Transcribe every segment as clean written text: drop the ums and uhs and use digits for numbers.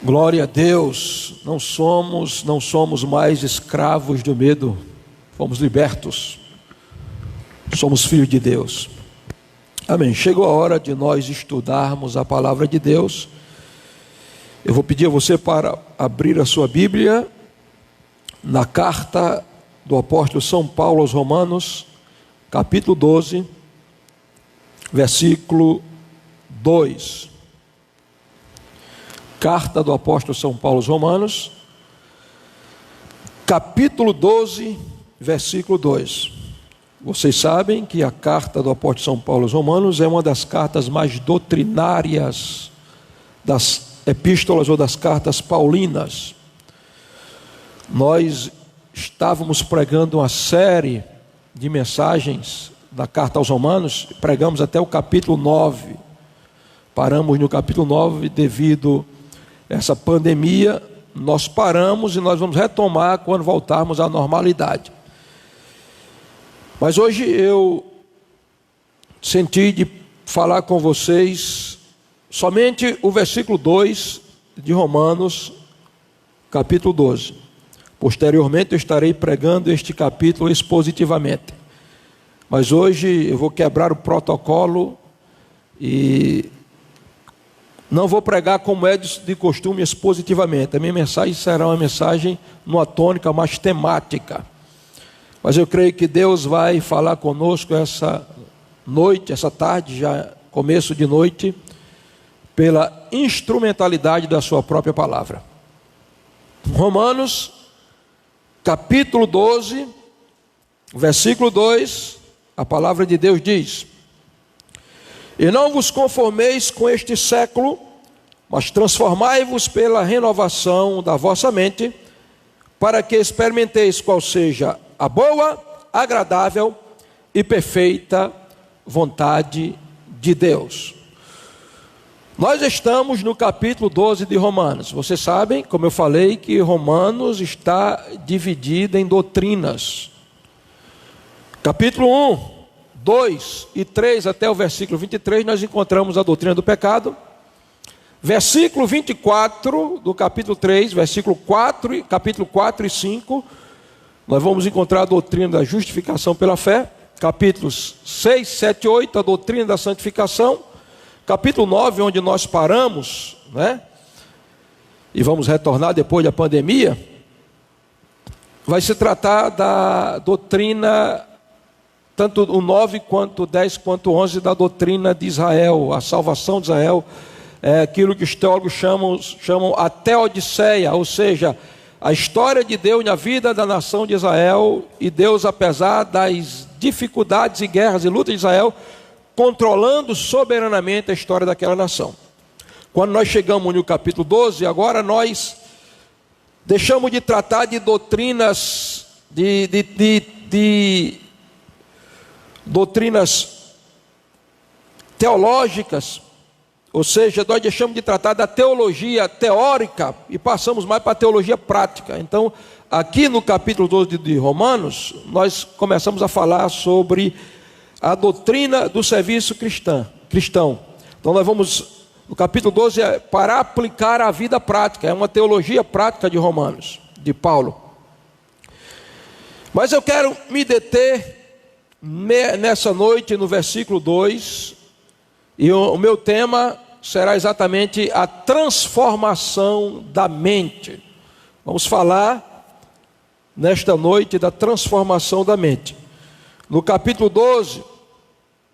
Glória a Deus, não somos mais escravos do medo, fomos libertos, somos filhos de Deus. Amém. Chegou a hora de nós estudarmos a palavra de Deus. Eu vou pedir a você para abrir a sua Bíblia na carta do apóstolo São Paulo aos Romanos, capítulo 12, versículo 2. Carta do apóstolo São Paulo aos Romanos, capítulo 12, versículo 2. Vocês sabem que a carta do apóstolo São Paulo aos Romanos é uma das cartas mais doutrinárias das epístolas ou das cartas paulinas. Nós estávamos pregando uma série de mensagens da carta aos Romanos, pregamos até o capítulo 9. Paramos no capítulo 9 devido a essa pandemia. Nós paramos e nós vamos retomar quando voltarmos à normalidade. Mas hoje eu senti de falar com vocês somente o versículo 2 de Romanos, capítulo 12. Posteriormente eu estarei pregando este capítulo expositivamente. Mas hoje eu vou quebrar o protocolo e não vou pregar como é de costume expositivamente. A minha mensagem será uma mensagem numa tônica mais temática. Mas eu creio que Deus vai falar conosco essa noite, essa tarde, já começo de noite, pela instrumentalidade da sua própria palavra. Romanos, capítulo 12, versículo 2, a palavra de Deus diz: E não vos conformeis com este século, mas transformai-vos pela renovação da vossa mente, para que experimenteis qual seja a boa, agradável e perfeita vontade de Deus. Nós estamos no capítulo 12 de Romanos. Vocês sabem, como eu falei, que Romanos está dividido em doutrinas. Capítulo 1, 2 e 3 até o versículo 23, nós encontramos a doutrina do pecado. Versículo 24 do capítulo 3, versículo 4, capítulo 4 e 5, nós vamos encontrar a doutrina da justificação pela fé. Capítulos 6, 7 e 8, a doutrina da santificação. Capítulo 9, onde nós paramos, né? E vamos retornar depois da pandemia, vai se tratar da doutrina, tanto o 9 quanto o 10 quanto o 11, da doutrina de Israel, a salvação de Israel, é aquilo que os teólogos chamam a teodiceia, ou seja, a história de Deus na vida da nação de Israel, e Deus, apesar das dificuldades e guerras e lutas de Israel, controlando soberanamente a história daquela nação. Quando nós chegamos no capítulo 12, agora nós deixamos de tratar de doutrinas, doutrinas teológicas, ou seja, nós deixamos de tratar da teologia teórica e passamos mais para a teologia prática. Então, aqui no capítulo 12 de Romanos, nós começamos a falar sobre a doutrina do serviço cristão. Então, nós vamos, no capítulo 12, para aplicar a vida prática, é uma teologia prática de Romanos, de Paulo. Mas eu quero me deter nessa noite no versículo 2, e o meu tema será exatamente a transformação da mente. Vamos falar nesta noite da transformação da mente. No capítulo 12,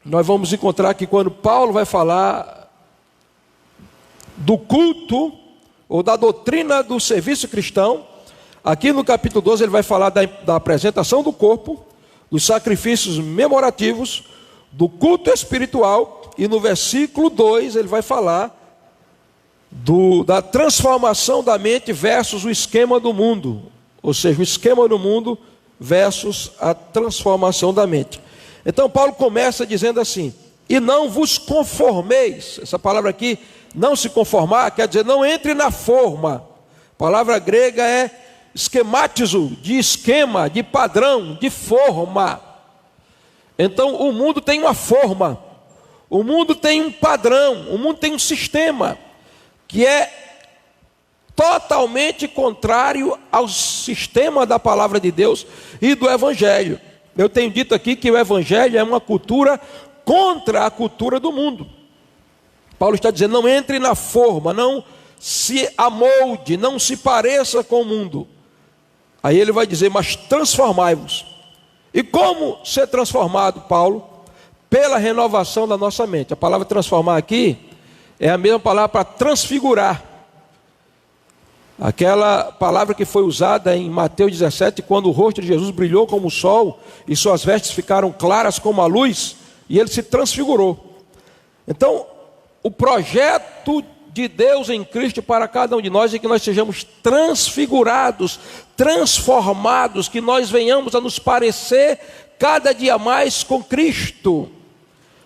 nós vamos encontrar que quando Paulo vai falar do culto ou da doutrina do serviço cristão, aqui no capítulo 12 ele vai falar da apresentação do corpo, dos sacrifícios memorativos, do culto espiritual, e no versículo 2 ele vai falar da transformação da mente versus o esquema do mundo, ou seja, o esquema do mundo versus a transformação da mente. Então Paulo começa dizendo assim: e não vos conformeis. Essa palavra aqui, não se conformar, quer dizer não entre na forma. A palavra grega é esquematizo, de esquema, de padrão, de forma. Então o mundo tem uma forma, o mundo tem um padrão, o mundo tem um sistema, que é totalmente contrário ao sistema da palavra de Deus e do Evangelho. Eu tenho dito aqui que o Evangelho é uma cultura contra a cultura do mundo. Paulo está dizendo, não entre na forma, não se amolde, não se pareça com o mundo. Aí ele vai dizer, mas transformai-vos. E como ser transformado, Paulo? Pela renovação da nossa mente. A palavra transformar aqui é a mesma palavra para transfigurar. Aquela palavra que foi usada em Mateus 17, quando o rosto de Jesus brilhou como o sol e suas vestes ficaram claras como a luz, e ele se transfigurou. Então, o projeto de Deus em Cristo para cada um de nós é que nós sejamos transfigurados, transformados, que nós venhamos a nos parecer cada dia mais com Cristo.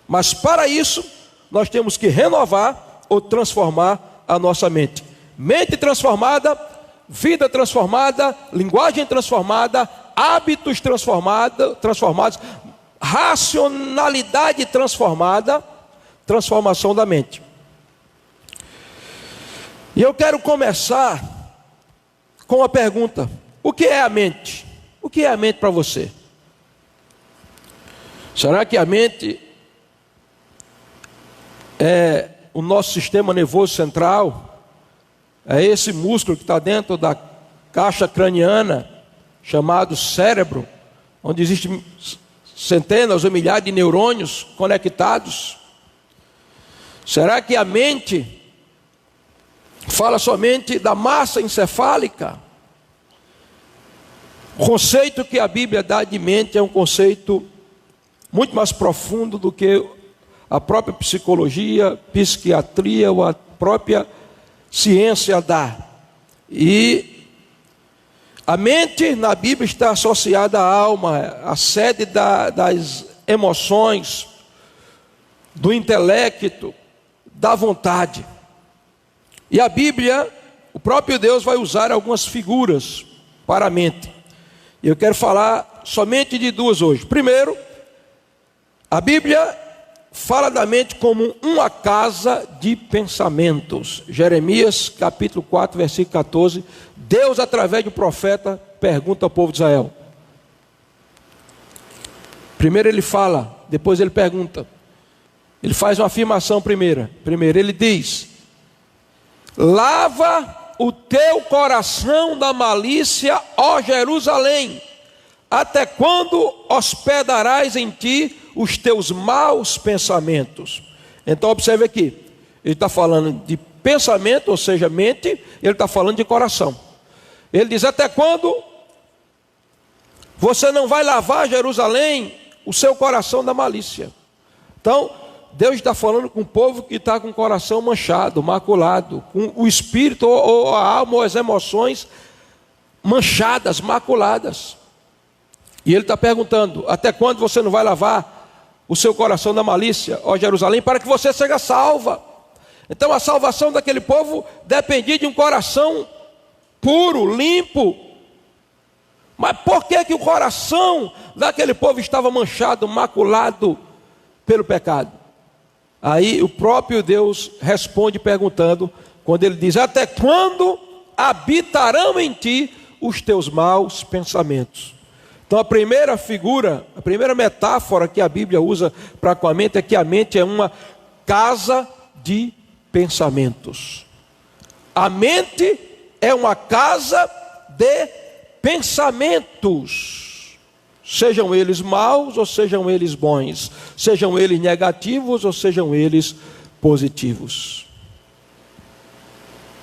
Mas para isso, nós temos que renovar ou transformar a nossa mente. Mente transformada, vida transformada, linguagem transformada, hábitos transformados, racionalidade transformada, transformação da mente. E eu quero começar com a pergunta: o que é a mente? O que é a mente para você? Será que a mente é o nosso sistema nervoso central? É esse músculo que está dentro da caixa craniana, chamado cérebro, onde existem centenas ou milhares de neurônios conectados? Será que a mente fala somente da massa encefálica? O conceito que a Bíblia dá de mente é um conceito muito mais profundo do que a própria psicologia, psiquiatria ou a própria ciência dá. E a mente na Bíblia está associada à alma, a sede das emoções, do intelecto, da vontade. E a Bíblia, o próprio Deus vai usar algumas figuras para a mente. E eu quero falar somente de duas hoje. Primeiro, a Bíblia fala da mente como uma casa de pensamentos. Jeremias capítulo 4, versículo 14. Deus, através do profeta, pergunta ao povo de Israel. Primeiro ele fala, depois ele pergunta. Ele faz uma afirmação primeiro. Primeiro ele diz: lava o teu coração da malícia, ó Jerusalém. Até quando hospedarás em ti os teus maus pensamentos? Então observe aqui, ele está falando de pensamento, ou seja, mente. Ele está falando de coração. Ele diz: até quando você não vai lavar, Jerusalém, o seu coração da malícia? Então Deus está falando com o povo que está com o coração manchado, maculado, com o espírito ou a alma ou as emoções manchadas, maculadas. E ele está perguntando: até quando você não vai lavar o seu coração da malícia, ó Jerusalém, para que você seja salva? Então a salvação daquele povo dependia de um coração puro, limpo. Mas por que o coração daquele povo estava manchado, maculado pelo pecado? Aí o próprio Deus responde perguntando, quando ele diz: até quando habitarão em ti os teus maus pensamentos? Então a primeira figura, a primeira metáfora que a Bíblia usa para com a mente é que a mente é uma casa de pensamentos. A mente é uma casa de pensamentos, sejam eles maus ou sejam eles bons, sejam eles negativos ou sejam eles positivos.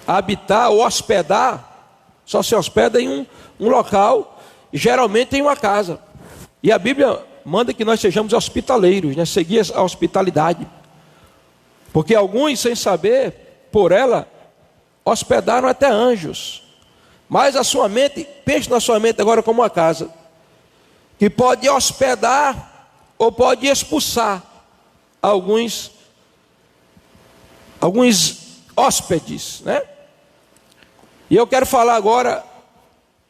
Habitar ou hospedar, só se hospeda em um local, geralmente em uma casa. E a Bíblia manda que nós sejamos hospitaleiros, né? Seguir a hospitalidade. Porque alguns, sem saber, por ela, hospedaram até anjos. Mas a sua mente, pense na sua mente agora como uma casa, que pode hospedar ou pode expulsar alguns hóspedes, né? E eu quero falar agora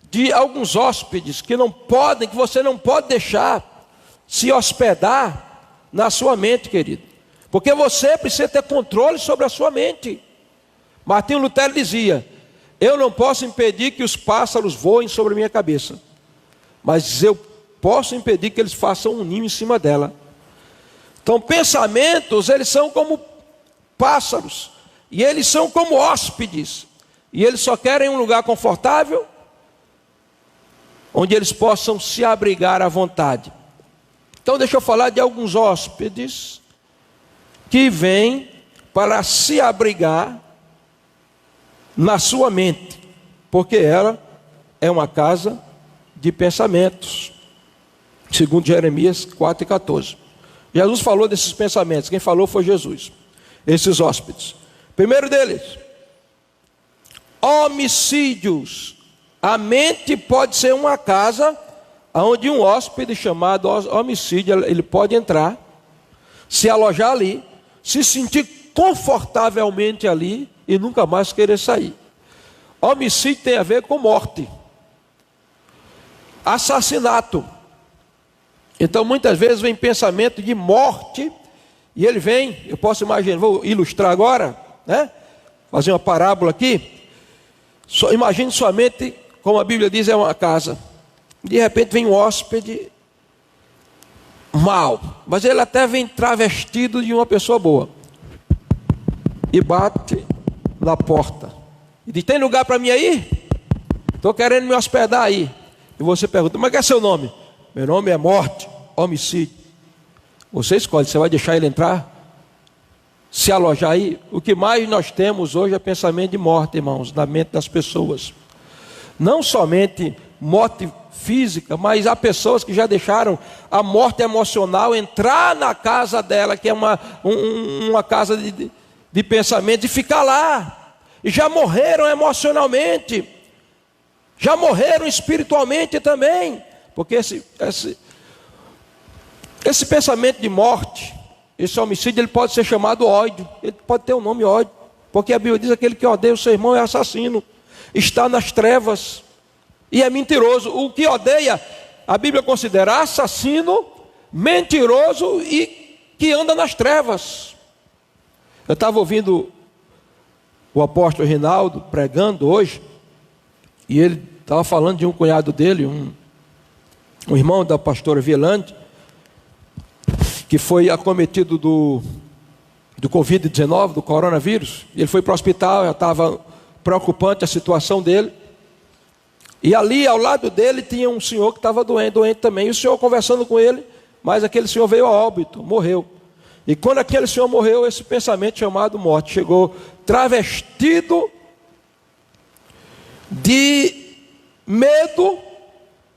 de alguns hóspedes que você não pode deixar se hospedar na sua mente, querido. Porque você precisa ter controle sobre a sua mente. Martinho Lutero dizia: Eu não posso impedir que os pássaros voem sobre a minha cabeça, mas eu posso impedir que eles façam um ninho em cima dela. Então, pensamentos, eles são como pássaros, e eles são como hóspedes, e eles só querem um lugar confortável, onde eles possam se abrigar à vontade. Então, deixa eu falar de alguns hóspedes que vêm para se abrigar na sua mente, porque ela é uma casa de pensamentos, segundo Jeremias 4:14. Jesus falou desses pensamentos, quem falou foi Jesus. Esses hóspedes, primeiro deles, homicídios. A mente pode ser uma casa onde um hóspede chamado homicídio, ele pode entrar, se alojar ali, se sentir confortavelmente ali e nunca mais querer sair. Homicídio tem a ver com morte, assassinato. Então muitas vezes vem pensamento de morte, e ele vem, eu posso imaginar, vou ilustrar agora, né? Fazer uma parábola aqui. Imagine sua mente, como a Bíblia diz, é uma casa. De repente vem um hóspede mau, mas ele até vem travestido de uma pessoa boa, e bate na porta e diz: tem lugar para mim aí? Estou querendo me hospedar aí. E você pergunta: mas qual é seu nome? Meu nome é morte, homicídio. Você escolhe, você vai deixar ele entrar, se alojar aí? O que mais nós temos hoje é pensamento de morte, irmãos, na mente das pessoas. Não somente morte física, mas há pessoas que já deixaram a morte emocional entrar na casa dela, que é uma casa de pensamento, e ficar lá. E já morreram emocionalmente, já morreram espiritualmente também, porque esse pensamento de morte, esse homicídio, ele pode ser chamado ódio, ele pode ter o nome ódio, porque a Bíblia diz: aquele que odeia o seu irmão é assassino, está nas trevas e é mentiroso. O que odeia, a Bíblia considera assassino, mentiroso e que anda nas trevas. Eu estava ouvindo o apóstolo Rinaldo pregando hoje, e ele estava falando de um cunhado dele, um irmão da pastora Vielande, que foi acometido do Covid-19, do coronavírus. Ele foi para o hospital, já estava preocupante a situação dele. E ali ao lado dele tinha um senhor que estava doente também. E o senhor conversando com ele, mas aquele senhor veio a óbito, morreu. E quando aquele senhor morreu, esse pensamento chamado morte chegou travestido de medo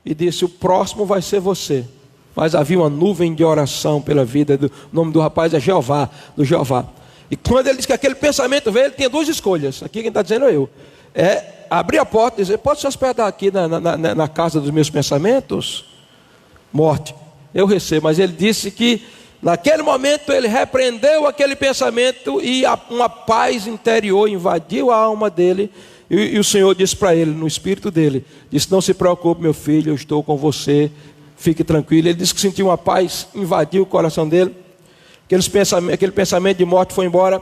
e disse: o próximo vai ser você. Mas havia uma nuvem de oração pela vida. O nome do rapaz é Jeová, do Jeová. E quando ele disse que aquele pensamento veio, ele tinha duas escolhas. Aqui quem está dizendo é eu. É abrir a porta e dizer: pode se hospedar aqui na casa dos meus pensamentos? Morte, eu recebo. Mas ele disse que naquele momento ele repreendeu aquele pensamento, e uma paz interior invadiu a alma dele. E o Senhor disse para ele, no espírito dele, disse: não se preocupe, meu filho, eu estou com você, fique tranquilo. Ele disse que sentiu uma paz, invadiu o coração dele. Aquele pensamento de morte foi embora.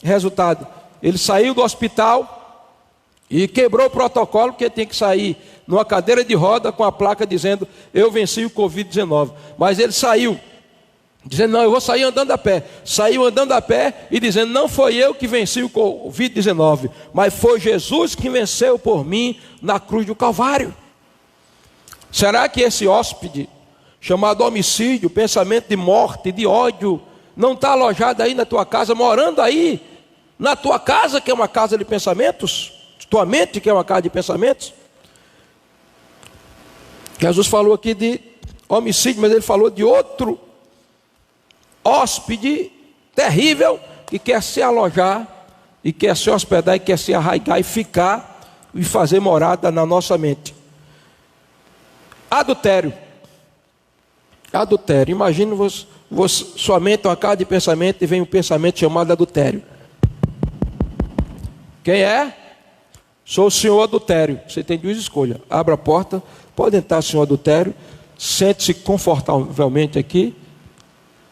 Resultado, ele saiu do hospital e quebrou o protocolo, porque tinha que sair numa cadeira de roda com a placa dizendo: eu venci o Covid-19. Mas ele saiu dizendo: não, eu vou sair andando a pé. Saiu andando a pé e dizendo: não foi eu que venci o Covid-19, mas foi Jesus que venceu por mim na cruz do Calvário. Será que esse hóspede chamado homicídio, pensamento de morte, de ódio, não está alojado aí na tua casa, morando aí na tua casa, que é uma casa de pensamentos? Tua mente, que é uma casa de pensamentos? Jesus falou aqui de homicídio, mas ele falou de outro hóspede terrível, que quer se alojar, e quer se hospedar, e quer se arraigar, e ficar, e fazer morada na nossa mente. Adultério. Imagina sua mente é uma casa de pensamento, e vem um pensamento chamado adultério. Quem é? Sou o senhor adultério. Você tem duas escolhas: abra a porta, pode entrar, senhor adultério, sente-se confortavelmente aqui.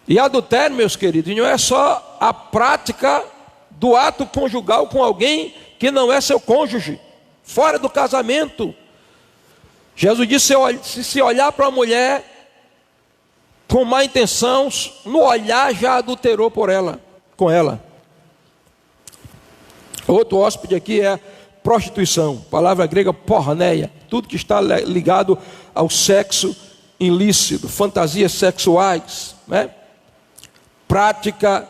E adultério, meus queridos, não é só a prática do ato conjugal com alguém que não é seu cônjuge. fora do casamento. Jesus disse: se olhar para uma mulher com má intenção, no olhar já adulterou com ela. Outro hóspede aqui é prostituição, palavra grega porneia, tudo que está ligado ao sexo ilícito, fantasias sexuais, né? Prática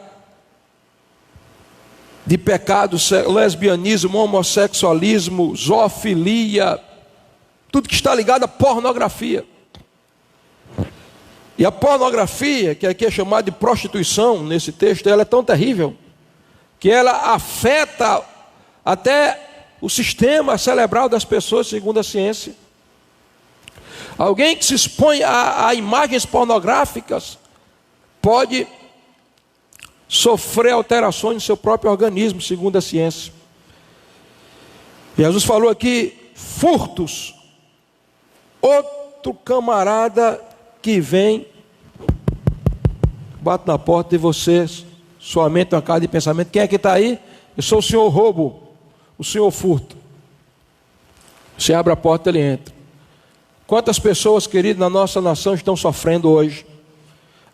de pecados, lesbianismo, homossexualismo, zoofilia, tudo que está ligado à pornografia. E a pornografia, que aqui é chamada de prostituição nesse texto, ela é tão terrível que ela afeta até o sistema cerebral das pessoas, segundo a ciência. Alguém que se expõe a imagens pornográficas pode sofrer alterações no seu próprio organismo, segundo a ciência. Jesus falou aqui, furtos. Outro camarada que vem, bate na porta de vocês, sua mente é uma casa de pensamento. Quem é que está aí? Eu sou o senhor roubo, o senhor furto. Você abre a porta, ele entra. Quantas pessoas, queridos, na nossa nação estão sofrendo hoje?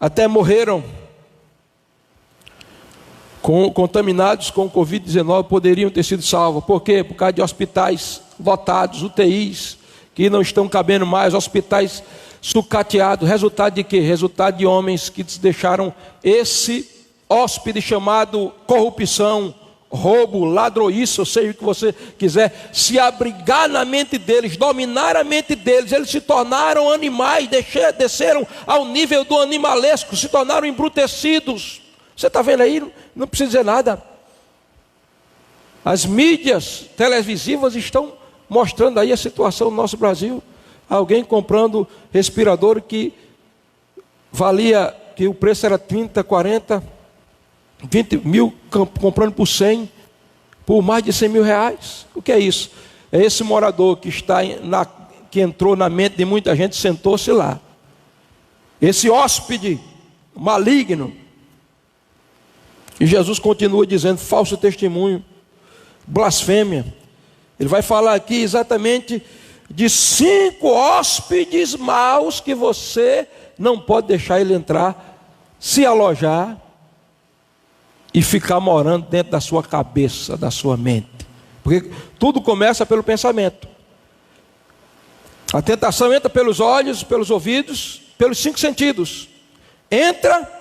Até morreram contaminados com o Covid-19, poderiam ter sido salvos. Por quê? Por causa de hospitais lotados, UTIs, que não estão cabendo mais, hospitais sucateados. Resultado de quê? Resultado de homens que deixaram esse hóspede chamado corrupção, roubo, ladroice, ou seja, o que você quiser, se abrigar na mente deles, dominar a mente deles. Eles se tornaram animais, desceram ao nível do animalesco, se tornaram embrutecidos. Você está vendo aí? Não precisa dizer nada. As mídias televisivas estão mostrando aí a situação no nosso Brasil. Alguém comprando respirador que valia, que o preço era 30, 40, 20 mil, comprando por 100, por mais de 100 mil reais. O que é isso? É esse morador que entrou na mente de muita gente, sentou-se lá. Esse hóspede maligno. E Jesus continua dizendo, falso testemunho, blasfêmia. Ele vai falar aqui exatamente de 5 hóspedes maus que você não pode deixar ele entrar, se alojar e ficar morando dentro da sua cabeça, da sua mente. Porque tudo começa pelo pensamento. A tentação entra pelos olhos, pelos ouvidos, pelos 5 sentidos. Entra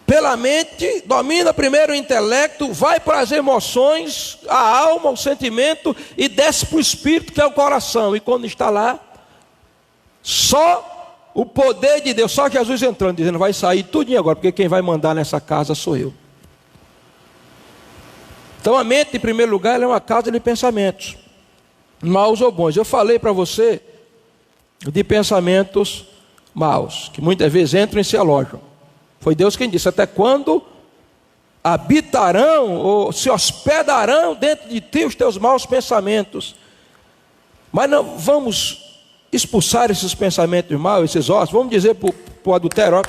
pela mente, domina primeiro o intelecto, vai para as emoções, a alma, o sentimento, e desce para o espírito, que é o coração. E quando está lá, só o poder de Deus, só Jesus entrando, dizendo, vai sair tudinho agora, porque quem vai mandar nessa casa sou eu. Então a mente, em primeiro lugar, ela é uma casa de pensamentos, maus ou bons. Eu falei para você de pensamentos maus, que muitas vezes entram e se alojam. Foi Deus quem disse, até quando habitarão ou se hospedarão dentro de ti os teus maus pensamentos. Mas não vamos expulsar esses pensamentos maus, esses ossos. Vamos dizer para o adultério, ó,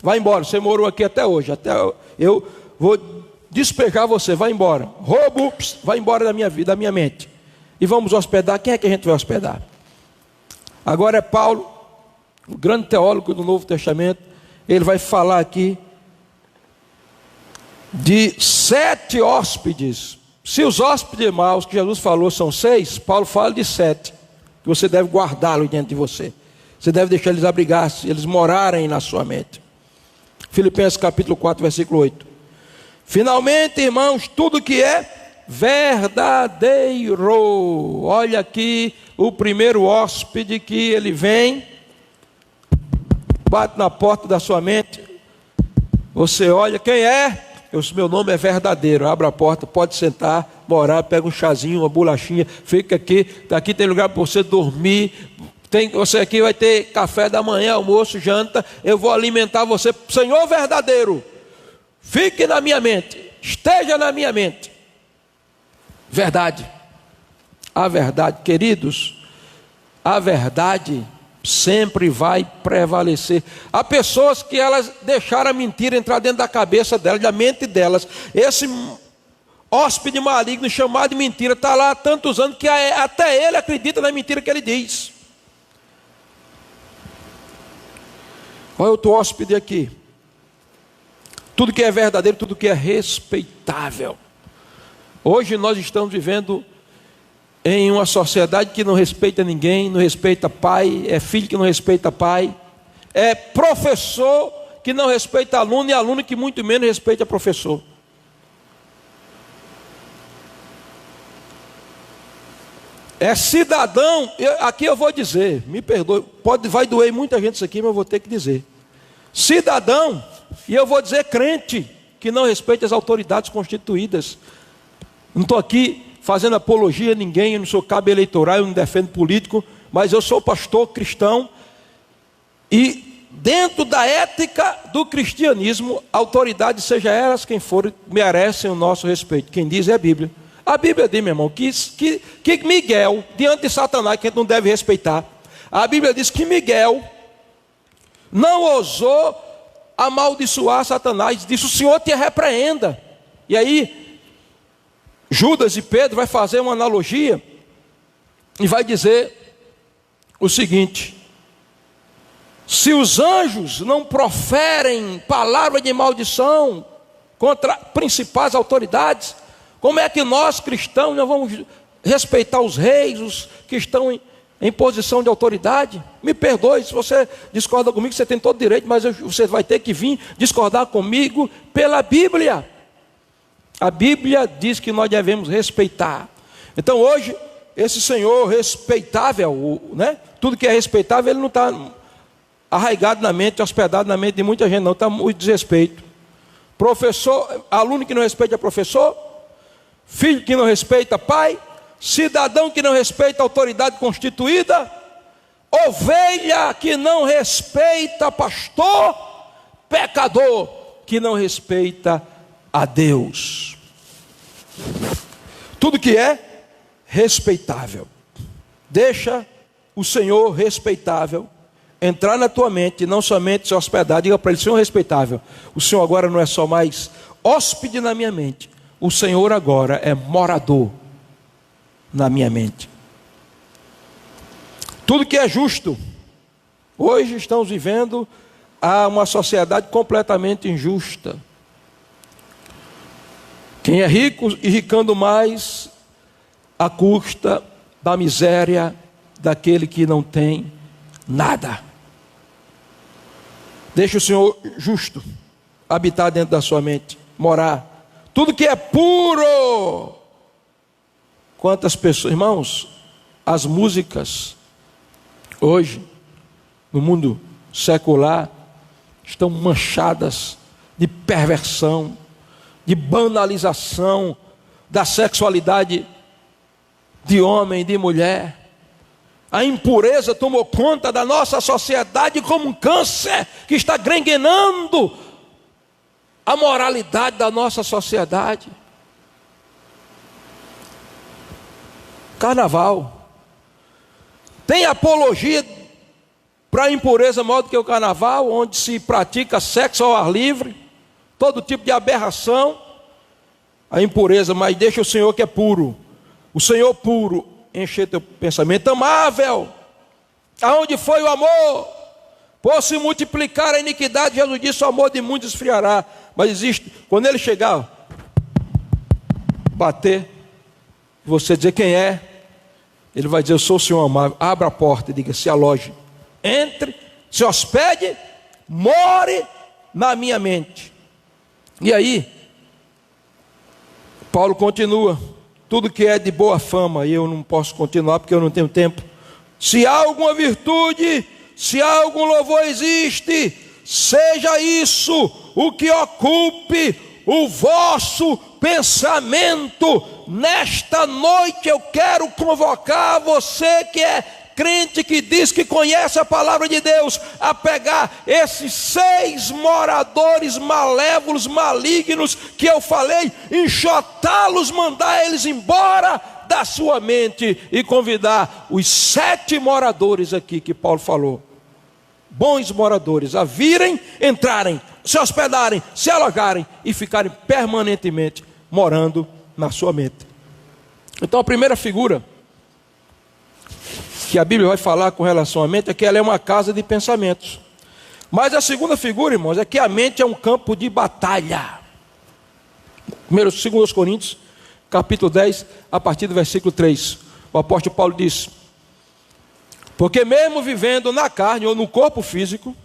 vai embora, você morou aqui até hoje, eu vou despejar você, vai embora. Roubo, vai embora da minha vida, da minha mente. E vamos hospedar, quem é que a gente vai hospedar? Agora é Paulo, o grande teólogo do Novo Testamento. Ele vai falar aqui de 7 hóspedes. Se os hóspedes maus que Jesus falou são 6, Paulo fala de 7. Que você deve guardá-los dentro de você. Você deve deixar eles abrigar-se, eles morarem na sua mente. Filipenses capítulo 4, versículo 8. Finalmente, irmãos, tudo que é verdadeiro. Olha aqui o primeiro hóspede que ele vem, bate na porta da sua mente, você olha, quem é? Meu nome é verdadeiro. Abre a porta, pode sentar, morar, pega um chazinho, uma bolachinha, fica aqui, daqui tem lugar para você dormir, você aqui vai ter café da manhã, almoço, janta, eu vou alimentar você. Senhor verdadeiro, fique na minha mente, esteja na minha mente. Verdade. A verdade, queridos, a verdade sempre vai prevalecer. Há pessoas que elas deixaram a mentira entrar dentro da cabeça delas, da mente delas. Esse hóspede maligno chamado de mentira, está lá há tantos anos que até ele acredita na mentira que ele diz. Olha outro hóspede aqui. Tudo que é verdadeiro, tudo que é respeitável. Hoje nós estamos vivendo em uma sociedade que não respeita ninguém, não respeita pai, é filho que não respeita pai, é professor que não respeita aluno e aluno que muito menos respeita professor. É cidadão, aqui eu vou dizer, me perdoe, vai doer muita gente isso aqui, mas eu vou ter que dizer. Cidadão, e eu vou dizer crente, que não respeita as autoridades constituídas. Não estou aqui fazendo apologia a ninguém, eu não sou cabo eleitoral, eu não defendo político, mas eu sou pastor cristão, e dentro da ética do cristianismo, autoridades, seja elas quem for, merecem o nosso respeito. Quem diz é a Bíblia. A Bíblia diz, meu irmão, que Miguel, diante de Satanás, que a gente não deve respeitar, a Bíblia diz que Miguel não ousou amaldiçoar Satanás, disse: o Senhor te repreenda. E aí Judas e Pedro vai fazer uma analogia e vai dizer o seguinte: se os anjos não proferem palavra de maldição contra principais autoridades, como é que nós cristãos não vamos respeitar os reis, os que estão em posição de autoridade? Me perdoe se você discorda comigo, você tem todo o direito, mas você vai ter que vir discordar comigo pela Bíblia. A Bíblia diz que nós devemos respeitar. Então hoje, esse Senhor respeitável, né? Tudo que é respeitável, ele não está arraigado na mente, hospedado na mente de muita gente, não, está muito desrespeito. Professor, aluno que não respeita professor, filho que não respeita pai, cidadão que não respeita a autoridade constituída, ovelha que não respeita pastor, pecador que não respeita a Deus. Tudo que é respeitável, deixa o Senhor respeitável entrar na tua mente, não somente se hospedar. Diga para ele: Senhor respeitável, o Senhor agora não é só mais hóspede na minha mente, o Senhor agora é morador na minha mente. Tudo que é justo. Hoje estamos vivendo uma sociedade completamente injusta. Quem é rico e ricando mais à custa da miséria daquele que não tem nada. Deixa o Senhor justo habitar dentro da sua mente, morar. Tudo que é puro. Quantas pessoas, irmãos, as músicas hoje, no mundo secular, estão manchadas de perversão, de banalização da sexualidade de homem e de mulher. A impureza tomou conta da nossa sociedade como um câncer que está gangrenando a moralidade da nossa sociedade. Carnaval. Tem apologia para a impureza maior do que o carnaval, onde se pratica sexo ao ar livre, todo tipo de aberração. A impureza, mas deixa o Senhor que é puro. O Senhor puro encher teu pensamento amável. Aonde foi o amor? Por se multiplicar a iniquidade, Jesus disse: o amor de muitos esfriará. Mas existe, quando ele chegar, bater, você dizer quem é, ele vai dizer: eu sou o Senhor amável. Abra a porta e diga: se aloje, entre, se hospede, more na minha mente. E aí Paulo continua: tudo que é de boa fama, e eu não posso continuar porque eu não tenho tempo. Se há alguma virtude, se há algum louvor existe, seja isso o que ocupe o vosso pensamento. Nesta noite eu quero convocar você que é crente, que diz que conhece a palavra de Deus, a pegar esses 6 moradores malévolos, malignos que eu falei, enxotá-los, mandar eles embora da sua mente e convidar os 7 moradores aqui que Paulo falou, bons moradores, a virem, entrarem, se hospedarem, se alojarem e ficarem permanentemente morando na sua mente. Então a primeira figura que a Bíblia vai falar com relação à mente é que ela é uma casa de pensamentos. Mas a segunda figura, irmãos, é que a mente é um campo de batalha. 2 Coríntios, capítulo 10, a partir do versículo 3. O apóstolo Paulo diz: porque mesmo vivendo na carne ou no corpo físico,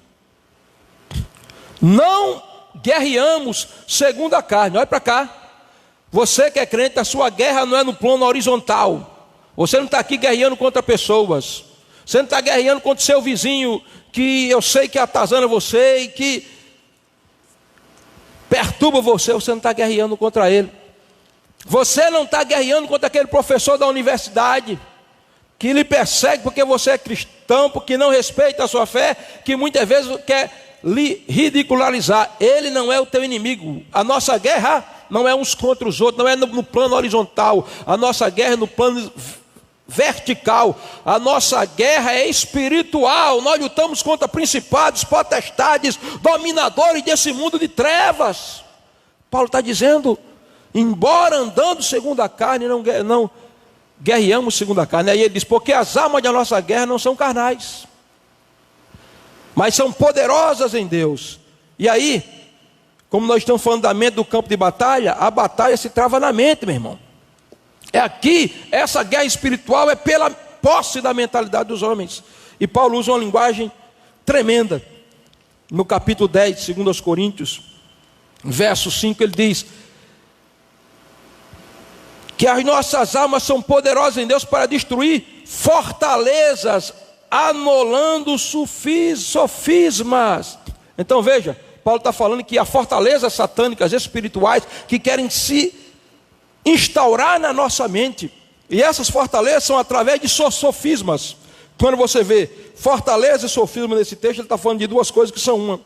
não guerreamos segundo a carne. Olha para cá. Você que é crente, a sua guerra não é no plano horizontal. Você não está aqui guerreando contra pessoas. Você não está guerreando contra o seu vizinho, que eu sei que atazana você e que perturba você. Você não está guerreando contra ele. Você não está guerreando contra aquele professor da universidade que lhe persegue porque você é cristão, porque não respeita a sua fé, que muitas vezes quer lhe ridicularizar. Ele não é o teu inimigo. A nossa guerra não é uns contra os outros, não é no plano horizontal. A nossa guerra é no plano vertical. A nossa guerra é espiritual. Nós lutamos contra principados, potestades, dominadores desse mundo de trevas. Paulo está dizendo, embora andando segundo a carne, não guerreamos segundo a carne. Aí ele diz, porque as armas da nossa guerra não são carnais, mas são poderosas em Deus. E aí, como nós estamos falando da mente, do campo de batalha, a batalha se trava na mente, meu irmão. É aqui, essa guerra espiritual é pela posse da mentalidade dos homens. E Paulo usa uma linguagem tremenda. No capítulo 10, 2 Coríntios, verso 5, ele diz que as nossas almas são poderosas em Deus para destruir fortalezas, anulando sofismas. Então veja, Paulo está falando que há fortalezas satânicas espirituais que querem se instaurar na nossa mente. E essas fortalezas são através de sofismas. Quando você vê fortaleza e sofisma nesse texto, ele está falando de duas coisas que são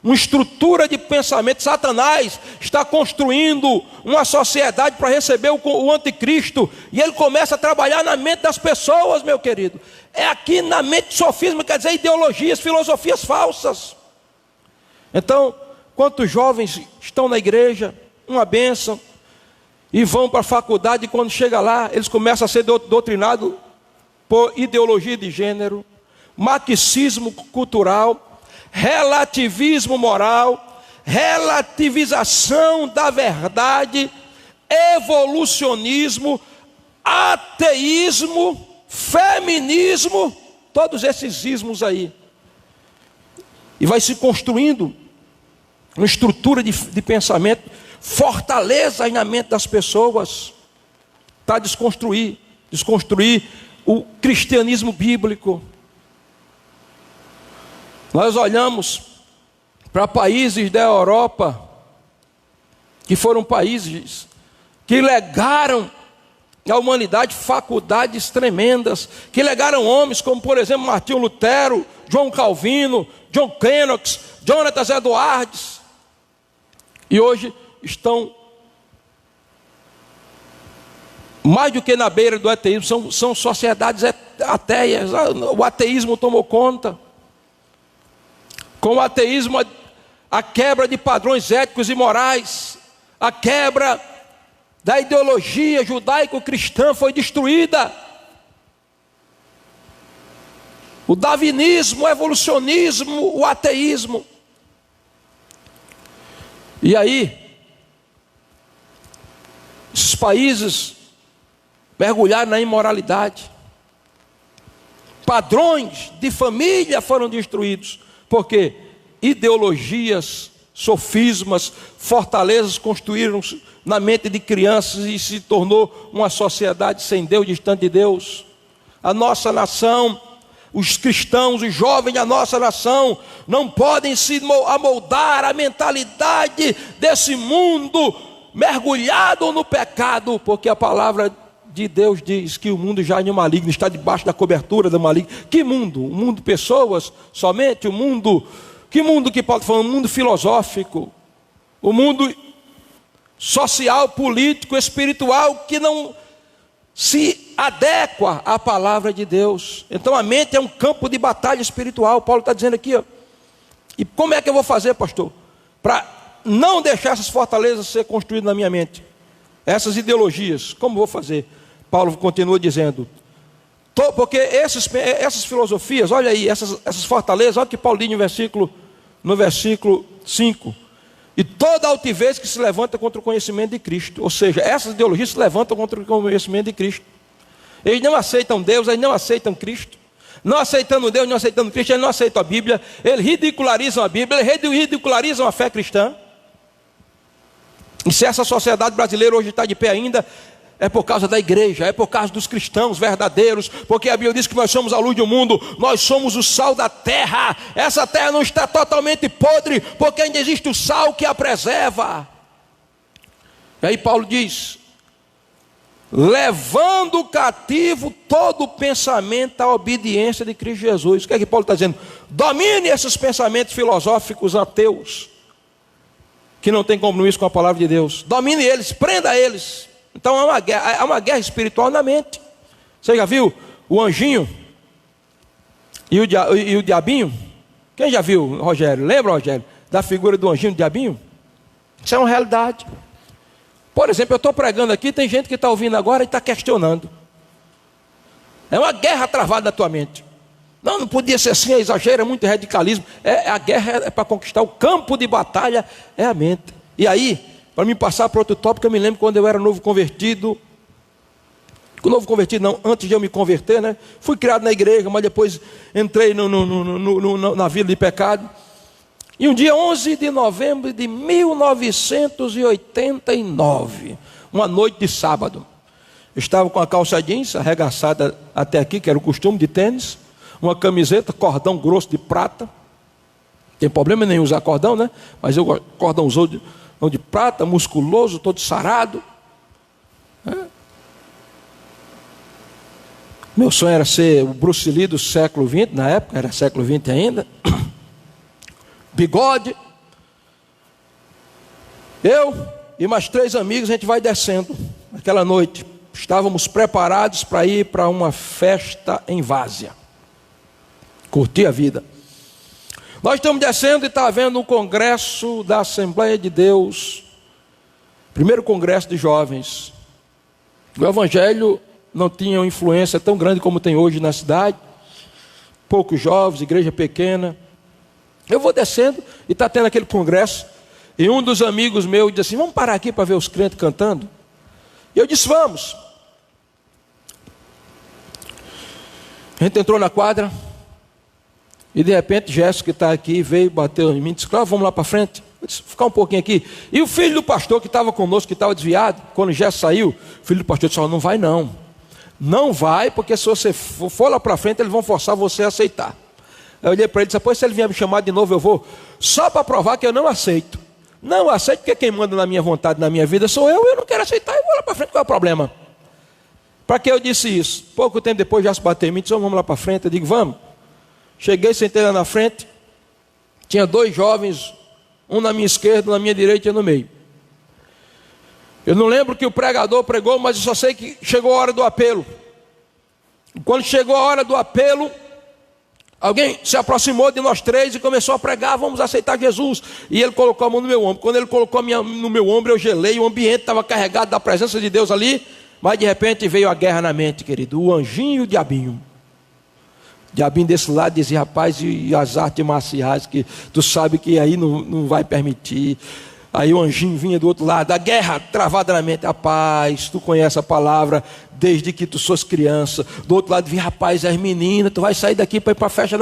uma estrutura de pensamento. Satanás está construindo uma sociedade para receber o anticristo, e ele começa a trabalhar na mente das pessoas, meu querido. É aqui na mente. Sofisma quer dizer ideologias, filosofias falsas. Então, quantos jovens estão na igreja, uma bênção, e vão para a faculdade, e quando chega lá, eles começam a ser doutrinados por ideologia de gênero, marxismo cultural, relativismo moral, relativização da verdade, evolucionismo, ateísmo, feminismo, todos esses ismos aí. E vai se construindo uma estrutura de pensamento, fortalezas na mente das pessoas, para desconstruir o cristianismo bíblico. Nós olhamos para países da Europa, que foram países que legaram à humanidade faculdades tremendas, que legaram homens como, por exemplo, Martinho Lutero, João Calvino, John Knox, Jonathan Edwards, e hoje estão mais do que na beira do ateísmo. São sociedades ateias. O ateísmo tomou conta. Com o ateísmo, a quebra de padrões éticos e morais, a quebra da ideologia judaico-cristã foi destruída. O darwinismo, o evolucionismo, o ateísmo. E aí, esses países mergulharam na imoralidade. Padrões de família foram destruídos. Porque ideologias, sofismas, fortalezas construíram-se na mente de crianças e se tornou uma sociedade sem Deus, distante de Deus. A nossa nação, os cristãos, os jovens da nossa nação, não podem se amoldar à mentalidade desse mundo mergulhado no pecado, porque a palavra de Deus diz que o mundo já é maligno, está debaixo da cobertura do maligno. Que mundo? O mundo de pessoas somente? O mundo, que mundo que Paulo está falando? O mundo filosófico, o mundo social, político, espiritual, que não se adequa à palavra de Deus. Então a mente é um campo de batalha espiritual. Paulo está dizendo aqui, ó. E como é que eu vou fazer, pastor, para não deixar essas fortalezas ser construídas na minha mente? essas ideologias. Como vou fazer? Paulo continua dizendo, porque essas filosofias, olha aí, essas fortalezas, olha o que Paulo diz no versículo 5. E toda altivez que se levanta contra o conhecimento de Cristo. Ou seja, essas ideologias se levantam contra o conhecimento de Cristo. Eles não aceitam Deus, eles não aceitam Cristo. Não aceitando Deus, não aceitando Cristo, eles não aceitam a Bíblia. Eles ridicularizam a Bíblia, eles ridicularizam a fé cristã. E se essa sociedade brasileira hoje está de pé ainda, é por causa da igreja, é por causa dos cristãos verdadeiros, porque a Bíblia diz que nós somos a luz do mundo, nós somos o sal da terra. Essa terra não está totalmente podre, porque ainda existe o sal que a preserva. E aí Paulo diz, levando cativo todo pensamento à obediência de Cristo Jesus. O que é que Paulo está dizendo? Domine esses pensamentos filosóficos ateus, que não tem compromisso com a palavra de Deus. Domine eles, prenda eles. Então há uma guerra espiritual na mente. Você já viu o anjinho e o diabinho? Quem já viu, Rogério? Lembra, Rogério, da figura do anjinho e do diabinho? Isso é uma realidade. Por exemplo, eu estou pregando aqui, tem gente que está ouvindo agora e está questionando. É uma guerra travada na tua mente. Não podia ser assim, é exagero, é muito radicalismo. A guerra é para conquistar o campo de batalha, é a mente. E aí, para me passar para outro tópico, eu me lembro quando eu era novo convertido. Novo convertido não, antes de eu me converter, né? Fui criado na igreja, mas depois entrei na vida de pecado. E um dia 11 de novembro de 1989, uma noite de sábado, eu estava com a calça jeans arregaçada até aqui, que era o costume de tênis, uma camiseta, cordão grosso de prata. Não tem problema nenhum usar cordão, né? Mas eu cordão usou de prata, musculoso, todo sarado. Meu sonho era ser o Bruce Lee do século XX, na época era século XX ainda. Bigode. Eu e mais 3 amigos, a gente vai descendo. Naquela noite, estávamos preparados para ir para uma festa em Várzea. Curtir a vida. Nós estamos descendo e está havendo um congresso da Assembleia de Deus. Primeiro congresso de jovens. O evangelho não tinha uma influência tão grande como tem hoje na cidade. Poucos jovens, igreja pequena. Eu vou descendo e está tendo aquele congresso. E um dos amigos meus disse assim, vamos parar aqui para ver os crentes cantando? E eu disse, vamos. A gente entrou na quadra. E de repente, Jéssica que está aqui, veio, bateu em mim, disse, claro, vamos lá para frente. Eu disse, ficar um pouquinho aqui. E o filho do pastor que estava conosco, que estava desviado, quando Jéssica saiu, o filho do pastor disse, não vai não. Não vai, porque se você for lá para frente, eles vão forçar você a aceitar. Eu olhei para ele e disse, pois se ele vier me chamar de novo, eu vou. Só para provar que eu não aceito. Não aceito, porque quem manda na minha vontade, na minha vida, sou eu não quero aceitar, eu vou lá para frente, qual é o problema? Para que eu disse isso? Pouco tempo depois, já se bateu em mim, disse, vamos lá para frente. Eu digo, vamos. Cheguei, sentei lá na frente. Tinha 2 jovens, um na minha esquerda, um na minha direita e no meio. Eu não lembro que o pregador pregou, mas eu só sei que chegou a hora do apelo. Quando chegou a hora do apelo, alguém se aproximou de nós 3 e começou a pregar, vamos aceitar Jesus. E ele colocou a mão no meu ombro. Quando ele colocou a mão no meu ombro, eu gelei. O ambiente estava carregado da presença de Deus ali. Mas de repente veio a guerra na mente, querido. O anjinho e o diabinho. O diabinho desse lado dizia, rapaz, e as artes marciais, que tu sabe que aí não vai permitir. Aí o anjinho vinha do outro lado, a guerra travada na mente. Rapaz, tu conhece a palavra desde que tu sois criança. Do outro lado vinha, rapaz, as meninas, tu vai sair daqui para ir para a festa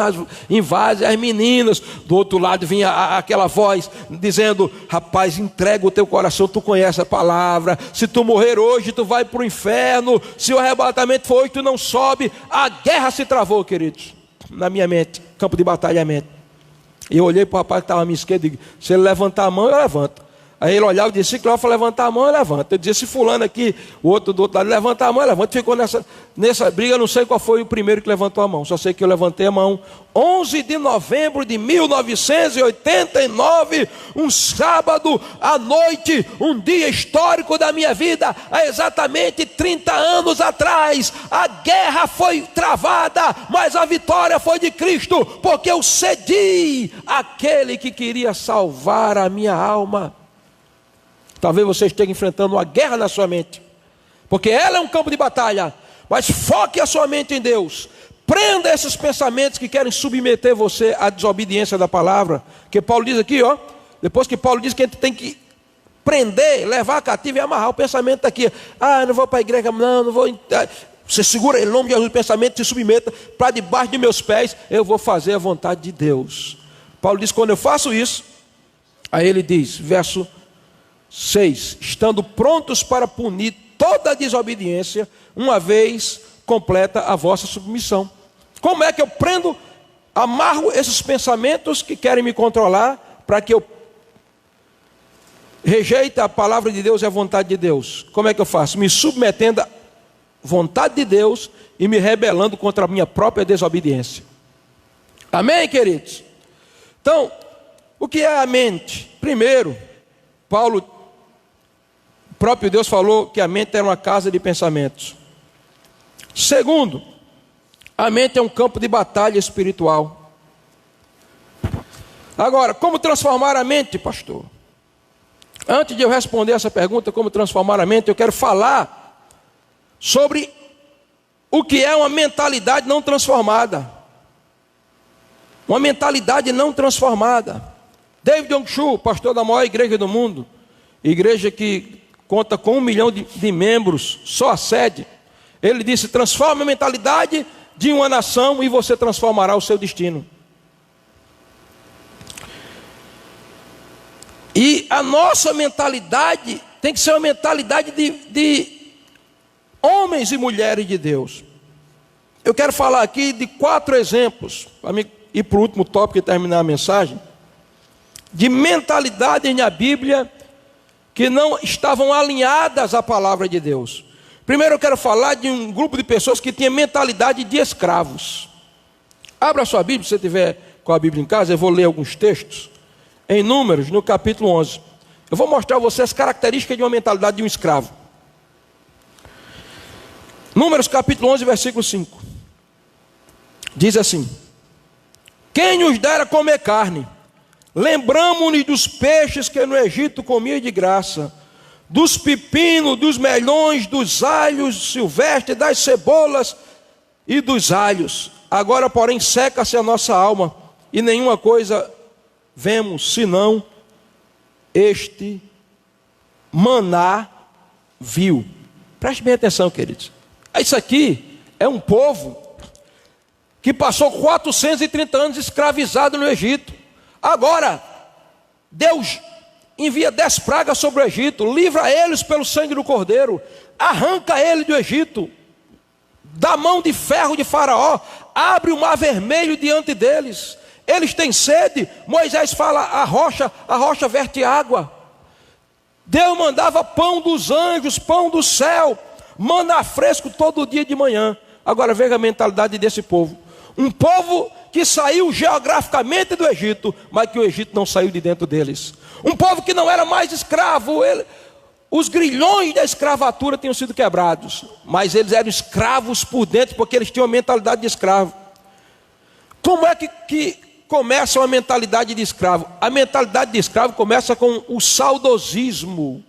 em Várzea, as meninas. Do outro lado vinha aquela voz dizendo, rapaz, entrega o teu coração, tu conhece a palavra. Se tu morrer hoje, tu vai para o inferno. Se o arrebatamento for hoje, tu não sobe. A guerra se travou, queridos, na minha mente, campo de batalha é mente. E eu olhei para o rapaz que estava à minha esquerda e digo, se ele levantar a mão, eu levanto. Aí ele olhava e disse, Cláudio, levantar a mão, eu levanto. Eu dizia, se fulano aqui, o outro do outro lado, levantar a mão, eu levanto. Ficou nessa briga, eu não sei qual foi o primeiro que levantou a mão. Só sei que eu levantei a mão. 11 de novembro de 1989, um sábado à noite, um dia histórico da minha vida. Há exatamente 30 anos atrás, a guerra foi travada, mas a vitória foi de Cristo, porque eu cedi àquele que queria salvar a minha alma. Talvez você esteja enfrentando uma guerra na sua mente, porque ela é um campo de batalha. Mas foque a sua mente em Deus. Prenda esses pensamentos que querem submeter você à desobediência da palavra. Que Paulo diz aqui, ó. Depois que Paulo diz que a gente tem que prender, levar cativo e amarrar o pensamento daqui. Eu não vou para a igreja, não vou. Você segura em nome de Jesus o pensamento, se submeta para debaixo de meus pés. Eu vou fazer a vontade de Deus. Paulo diz, quando eu faço isso, aí ele diz, verso 6, estando prontos para punir toda a desobediência, uma vez completa a vossa submissão. Como é que eu prendo, amarro esses pensamentos que querem me controlar, para que eu rejeite a palavra de Deus e a vontade de Deus? Como é que eu faço? Me submetendo à vontade de Deus e me rebelando contra a minha própria desobediência. Amém, queridos? Então, o que é a mente? Primeiro, Paulo, o próprio Deus falou que a mente era uma casa de pensamentos. Segundo, a mente é um campo de batalha espiritual. Agora, como transformar a mente, pastor? Antes de eu responder essa pergunta, como transformar a mente, eu quero falar sobre o que é uma mentalidade não transformada. Uma mentalidade não transformada. David Young-Chu, pastor da maior igreja do mundo, igreja que conta com 1 milhão de membros, só a sede, ele disse, transforme a mentalidade de uma nação e você transformará o seu destino. E a nossa mentalidade tem que ser uma mentalidade de homens e mulheres de Deus. Eu quero falar aqui de 4 exemplos, para mim ir para o último tópico e terminar a mensagem, de mentalidades na Bíblia que não estavam alinhadas à palavra de Deus. Primeiro eu quero falar de um grupo de pessoas que tinha mentalidade de escravos. Abra sua Bíblia, se você tiver com a Bíblia em casa, eu vou ler alguns textos. Em Números, no capítulo 11. Eu vou mostrar a você as características de uma mentalidade de um escravo. Números capítulo 11, versículo 5. Diz assim: quem nos dera comer carne? Lembramo-nos dos peixes que no Egito comia de graça, dos pepinos, dos melões, dos alhos silvestres, das cebolas e dos alhos. Agora, porém, seca-se a nossa alma, e nenhuma coisa vemos, senão este maná vil. Preste bem atenção, queridos. Isso aqui é um povo que passou 430 anos escravizado no Egito. Agora, Deus envia 10 pragas sobre o Egito, livra eles pelo sangue do Cordeiro, arranca ele do Egito, da mão de ferro de Faraó, abre o mar vermelho diante deles. Eles têm sede, Moisés fala, a rocha verte água. Deus mandava pão dos anjos, pão do céu, maná fresco todo dia de manhã. Agora veja a mentalidade desse povo. Um povo que saiu geograficamente do Egito, mas que o Egito não saiu de dentro deles. Um povo que não era mais escravo, os grilhões da escravatura tinham sido quebrados, mas eles eram escravos por dentro, porque eles tinham a mentalidade de escravo. Como é que começa uma mentalidade de escravo? A mentalidade de escravo começa com o saudosismo.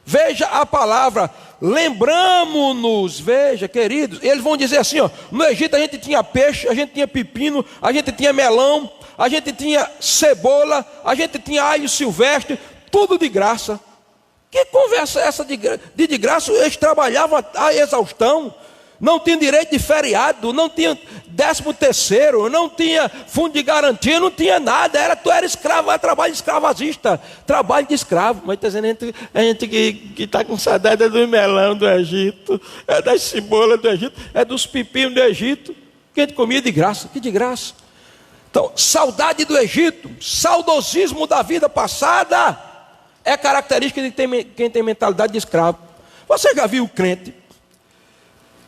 Veja a palavra, lembramo-nos. Veja, queridos, eles vão dizer assim, ó, no Egito a gente tinha peixe, a gente tinha pepino, a gente tinha melão, a gente tinha cebola, a gente tinha alho silvestre, tudo de graça. Que conversa é essa de graça? Eles trabalhavam a exaustão, não tinham direito de feriado, não tinha 13º, não tinha fundo de garantia, não tinha nada. Tu era escravo, era trabalho escravagista, trabalho de escravo. Mas está dizendo a gente que está com saudade é do melão do Egito, é das cebolas do Egito, é dos pepinos do Egito, que a gente comia de graça. Que de graça? Então, saudade do Egito, saudosismo da vida passada, é característica de quem tem mentalidade de escravo. Você já viu o crente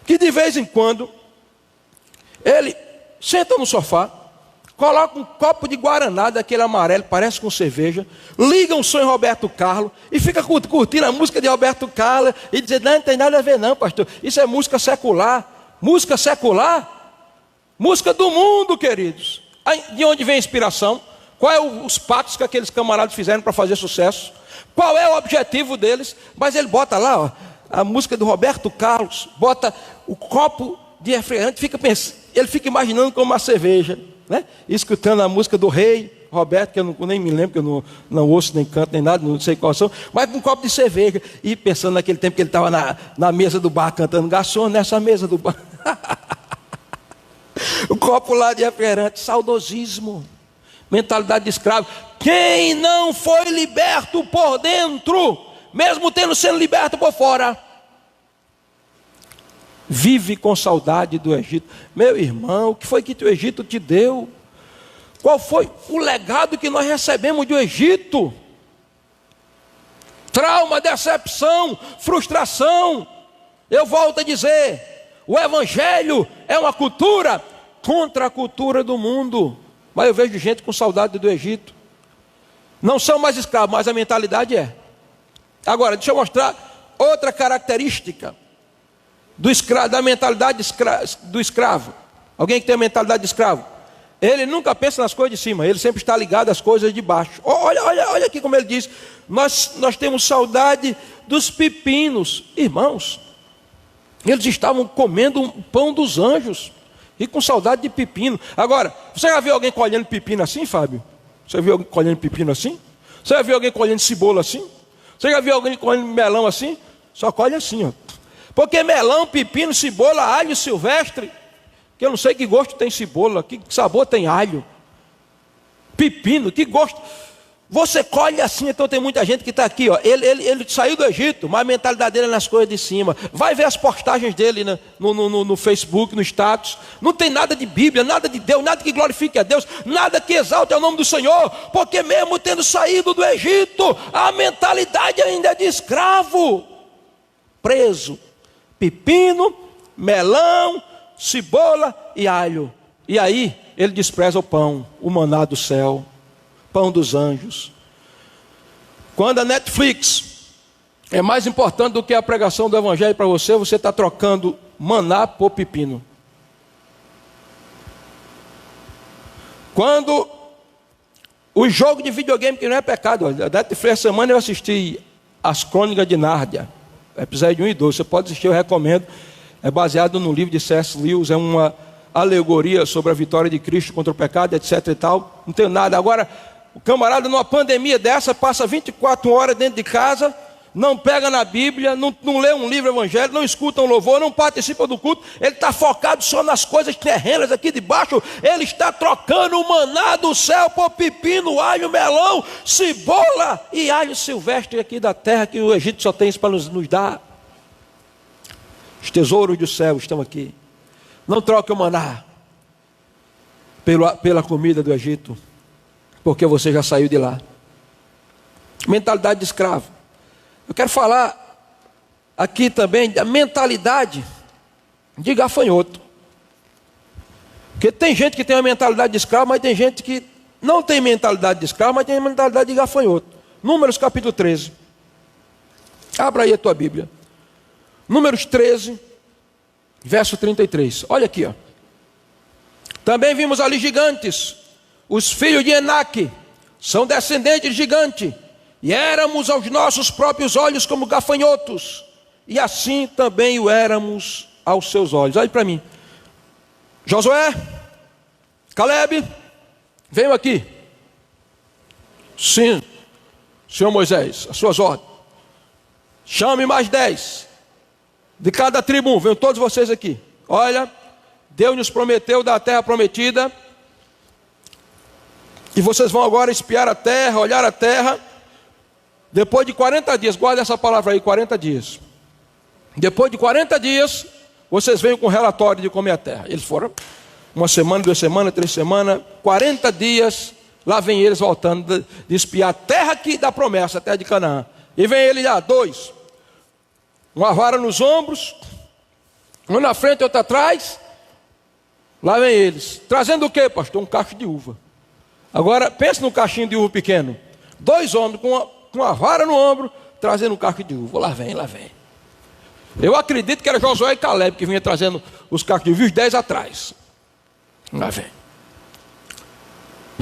que de vez em quando ele senta no sofá, coloca um copo de guaraná daquele amarelo, parece com cerveja, liga um som em Roberto Carlos e fica curtindo a música de Roberto Carlos e diz, não tem nada a ver não, pastor, isso é música secular. Música secular? Música do mundo, queridos. De onde vem a inspiração? Quais os pactos que aqueles camaradas fizeram para fazer sucesso? Qual é o objetivo deles? Mas ele bota lá, ó, a música do Roberto Carlos, bota o copo de refrigerante, ele fica imaginando como uma cerveja, né? Escutando a música do rei Roberto, que eu nem me lembro, que eu não ouço, nem canto, nem nada, não sei qual são, mas com um copo de cerveja, e pensando naquele tempo que ele estava na mesa do bar cantando, garçom, nessa mesa do bar. O copo lá de refrigerante, saudosismo, mentalidade de escravo. Quem não foi liberto por dentro, mesmo tendo sido liberto por fora, vive com saudade do Egito. Meu irmão, o que foi que o Egito te deu? Qual foi o legado que nós recebemos do Egito? Trauma, decepção, frustração. Eu volto a dizer, o Evangelho é uma cultura contra a cultura do mundo. Mas eu vejo gente com saudade do Egito. Não são mais escravos, mas a mentalidade é. Agora, deixa eu mostrar outra característica da mentalidade do escravo. Alguém que tem a mentalidade de escravo? Ele nunca pensa nas coisas de cima, ele sempre está ligado às coisas de baixo. Olha aqui como ele diz, nós temos saudade dos pepinos. Irmãos, eles estavam comendo o pão dos anjos e com saudade de pepino. Agora, você já viu alguém colhendo pepino assim, Fábio? Você viu alguém colhendo pepino assim? Você já viu alguém colhendo cebola assim? Você já viu alguém colhendo melão assim? Só colhe assim, ó. Porque melão, pepino, cebola, alho silvestre, que eu não sei que gosto tem cebola, que sabor tem alho, pepino, que gosto. Você colhe assim. Então tem muita gente que está aqui, ó. Ele saiu do Egito, mas a mentalidade dele é nas coisas de cima. Vai ver as postagens dele no Facebook, no status. Não tem nada de Bíblia, nada de Deus, nada que glorifique a Deus, nada que exalte o nome do Senhor. Porque mesmo tendo saído do Egito, a mentalidade ainda é de escravo, preso. Pepino, melão, cebola e alho. E aí ele despreza o pão, o maná do céu, pão dos anjos. Quando a Netflix é mais importante do que a pregação do Evangelho para você, você está trocando maná por pepino. Quando o jogo de videogame, que não é pecado, a Netflix, essa semana eu assisti As Crônicas de Nárnia, episódio 1 e 2, você pode assistir, eu recomendo. É baseado no livro de C.S. Lewis, é uma alegoria sobre a vitória de Cristo contra o pecado, etc e tal. Não tem nada. Agora, o camarada numa pandemia dessa, passa 24 horas dentro de casa, não pega na Bíblia, não lê um livro evangélico, não escuta um louvor, não participa do culto, ele está focado só nas coisas terrenas aqui de baixo, ele está trocando o maná do céu por pepino, alho, melão, cebola e alho silvestre aqui da terra, que o Egito só tem isso para nos dar. Os tesouros do céu estão aqui. Não troque o maná pela comida do Egito, porque você já saiu de lá. Mentalidade de escravo. Eu quero falar aqui também da mentalidade de gafanhoto. Porque tem gente que tem uma mentalidade de escravo, mas tem gente que não tem mentalidade de escravo, mas tem mentalidade de gafanhoto. Números capítulo 13. Abra aí a tua Bíblia. Números 13, verso 33. Olha aqui, ó. Também vimos ali gigantes, os filhos de Enaque, são descendentes de gigante, e éramos aos nossos próprios olhos como gafanhotos, e assim também o éramos aos seus olhos. Olha para mim. Josué, Caleb, venham aqui. Sim, senhor Moisés, as suas ordens. Chame mais 10. De cada tribo, venham todos vocês aqui. Olha, Deus nos prometeu da terra prometida. E vocês vão agora espiar a terra, olhar a terra. Depois de 40 dias, guarda essa palavra aí, 40 dias. Depois de 40 dias, vocês vêm com um relatório de como é a terra. Eles foram uma semana, 2 semanas, 3 semanas, 40 dias. Lá vem eles voltando de espiar a terra aqui da promessa, a terra de Canaã. E vem ele lá, 2. Uma vara nos ombros, um na frente e outro atrás. Lá vem eles, trazendo o que, pastor? Um cacho de uva. Agora, pense num cachinho de uva pequeno. 2 homens com uma vara no ombro, trazendo um cacho de uva. Lá vem, lá vem. Eu acredito que era Josué e Caleb que vinha trazendo os cachos de uva, os 10 atrás. Lá vem.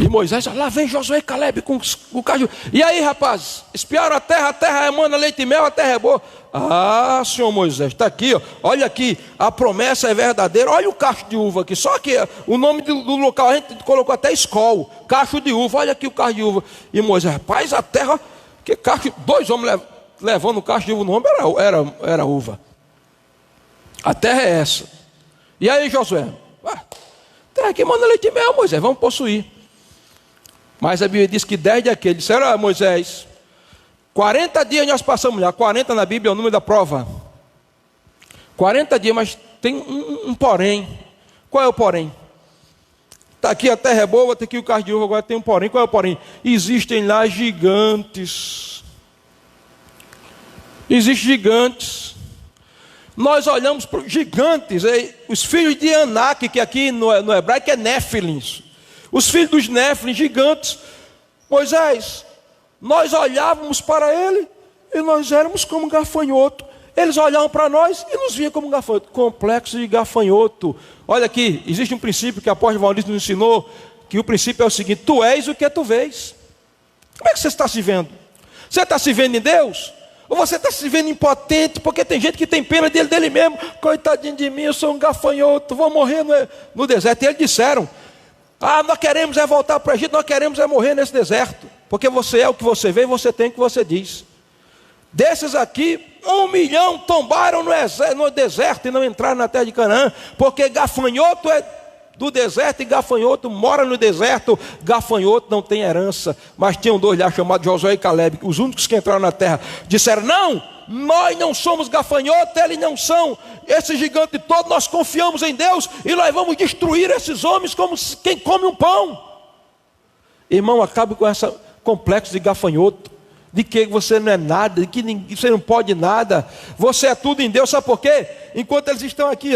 E Moisés, lá vem Josué e Caleb com o caju. E aí, rapazes, espiaram a terra emana leite e mel, a terra é boa. Ah, senhor Moisés, está aqui, ó. Olha aqui, a promessa é verdadeira. Olha o cacho de uva aqui, só que o nome do local a gente colocou até Escol, cacho de uva. Olha aqui o cacho de uva. E Moisés, rapaz, a terra, que cacho, 2 homens levando o cacho de uva no ombro, era uva. A terra é essa. E aí, Josué, terra que manda leite e mel, Moisés, vamos possuir. Mas a Bíblia diz que 10 daqueles disseram, Moisés, 40 dias nós passamos lá. 40 na Bíblia é o número da prova. 40 dias, mas tem um porém. Qual é o porém? Está aqui a terra é boa, está aqui o cacho de uva, agora tem um porém. Qual é o porém? Existem lá gigantes. Existem gigantes. Nós olhamos para os gigantes, os filhos de Anak, que aqui no hebraico é Néfilins. Os filhos dos Néfilins, gigantes. Moisés, nós olhávamos para ele e nós éramos como gafanhoto. Eles olhavam para nós e nos viam como gafanhoto. Complexo de gafanhoto. Olha aqui, existe um princípio que a apóstolo Maurício nos ensinou, que o princípio é o seguinte: tu és o que tu vês. Como é que você está se vendo? Você está se vendo em Deus? Ou você está se vendo impotente? Porque tem gente que tem pena dele mesmo. Coitadinho de mim, eu sou um gafanhoto, vou morrer no deserto. E eles disseram, nós queremos voltar para o Egito, nós queremos morrer nesse deserto. Porque você é o que você vê e você tem o que você diz. Desses aqui, 1 milhão tombaram no deserto e não entraram na terra de Canaã. Porque gafanhoto é do deserto e gafanhoto mora no deserto. Gafanhoto não tem herança. Mas tinham 2 lá chamados Josué e Caleb, os únicos que entraram na terra. Disseram, não, nós não somos gafanhotos, eles não são. Esse gigante todo, nós confiamos em Deus e nós vamos destruir esses homens como quem come um pão. Irmão, acabe com esse complexo de gafanhoto, de que você não é nada, de que você não pode nada. Você é tudo em Deus, sabe por quê? Enquanto eles estão aqui,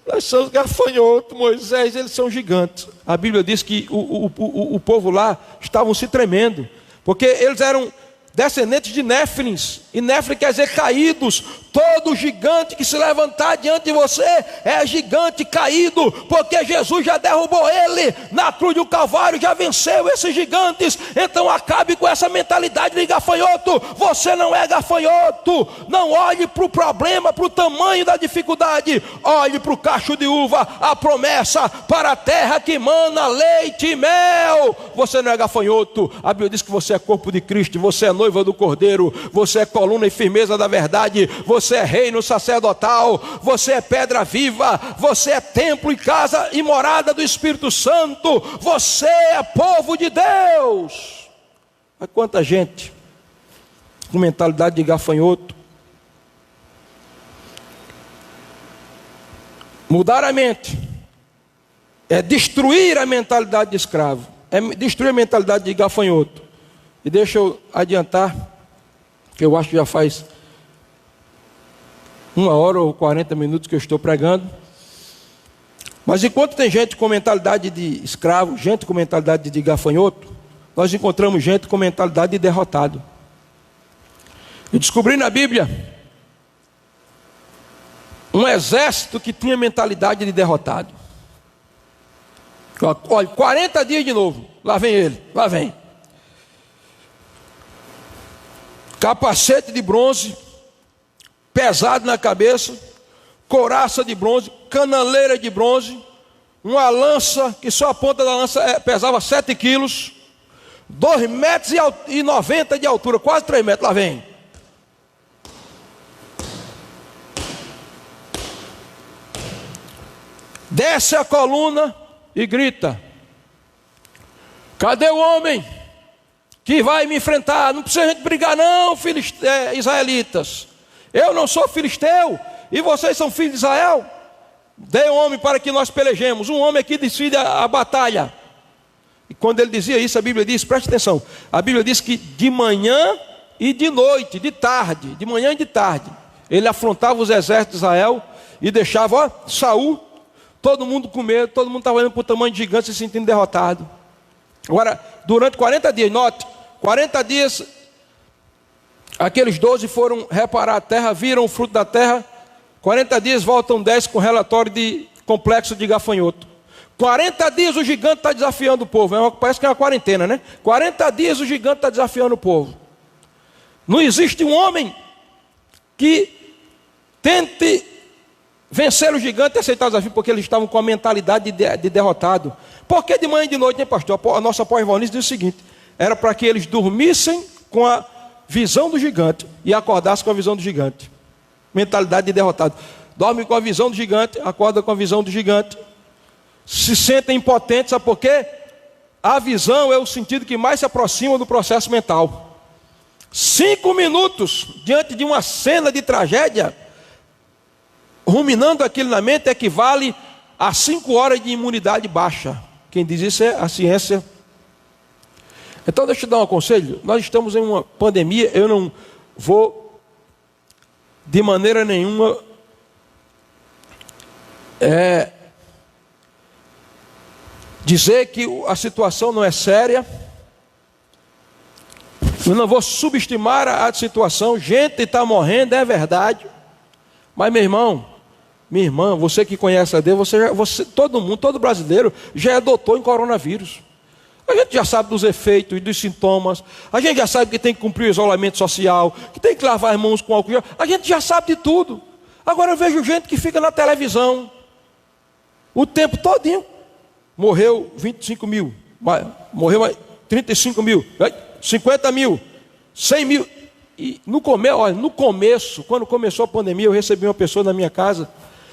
nós somos gafanhotos, Moisés, eles são gigantes. A Bíblia diz que o povo lá estavam se tremendo, porque eles eram descendentes de Néfilins, e Néfilins quer dizer caídos. Todo gigante que se levantar diante de você é gigante caído, porque Jesus já derrubou ele na cruz do Calvário, já venceu esses gigantes. Então acabe com essa mentalidade de gafanhoto. Você não é gafanhoto. Não olhe para o problema, para o tamanho da dificuldade. Olhe para o cacho de uva, a promessa para a terra que mana leite e mel. Você não é gafanhoto. A Bíblia diz que você é corpo de Cristo, você é noiva do Cordeiro, você é coluna e firmeza da verdade, você é reino sacerdotal, você é pedra viva, você é templo e casa e morada do Espírito Santo, você é povo de Deus. Mas quanta gente com mentalidade de gafanhoto. Mudar a mente é destruir a mentalidade de escravo, é destruir a mentalidade de gafanhoto. E deixa eu adiantar, que eu acho que já faz 1 hora ou 40 minutos que eu estou pregando. Mas enquanto tem gente com mentalidade de escravo, gente com mentalidade de gafanhoto, nós encontramos gente com mentalidade de derrotado. Eu descobri na Bíblia um exército que tinha mentalidade de derrotado. Olha, 40 dias de novo, lá vem ele, lá vem. Capacete de bronze, pesado na cabeça, couraça de bronze, canaleira de bronze, uma lança, que só a ponta da lança pesava 7 quilos, 2,90 metros de altura, quase 3 metros, lá vem. Desce a coluna e grita, cadê o homem que vai me enfrentar? Não precisa a gente brigar não, israelitas. Eu não sou filisteu e vocês são filhos de Israel. Dê um homem para que nós pelejemos. Um homem aqui decide a batalha. E quando ele dizia isso, a Bíblia diz, preste atenção, a Bíblia diz que de manhã e de noite, de tarde, de manhã e de tarde, ele afrontava os exércitos de Israel e deixava Saul, todo mundo com medo, todo mundo estava olhando para o tamanho de gigante, se sentindo derrotado. Agora, durante 40 dias, note, 40 dias, aqueles 12 foram reparar a terra, viram o fruto da terra. 40 dias voltam 10 com relatório de complexo de gafanhoto. 40 dias o gigante está desafiando o povo. Parece que é uma quarentena, né? 40 dias o gigante está desafiando o povo. Não existe um homem que tente vencer o gigante e aceitar o desafio, porque eles estavam com a mentalidade de derrotado. Porque de manhã e de noite, hein, pastor? A nossa pós-valnice diz o seguinte: era para que eles dormissem com a visão do gigante e acordassem com a visão do gigante. Mentalidade de derrotado. Dorme com a visão do gigante, acorda com a visão do gigante. Se sentem impotentes, sabe por quê? A visão é o sentido que mais se aproxima do processo mental. 5 minutos diante de uma cena de tragédia, ruminando aquilo na mente, equivale a 5 horas de imunidade baixa. Quem diz isso é a ciência. Então deixa eu te dar um conselho. Nós estamos em uma pandemia. Eu não vou de maneira nenhuma dizer que a situação não é séria. Eu não vou subestimar a situação. Gente está morrendo, é verdade. Mas meu irmão, minha irmã, você que conhece a Deus, todo mundo, todo brasileiro já é doutor em coronavírus. A gente já sabe dos efeitos e dos sintomas. A gente já sabe que tem que cumprir o isolamento social, que tem que lavar as mãos com álcool gel. A gente já sabe de tudo. Agora eu vejo gente que fica na televisão o tempo todinho. Morreu 25 mil, morreu 35 mil, 50 mil, 100 mil. E no começo, quando começou a pandemia, eu recebi uma pessoa na minha casa,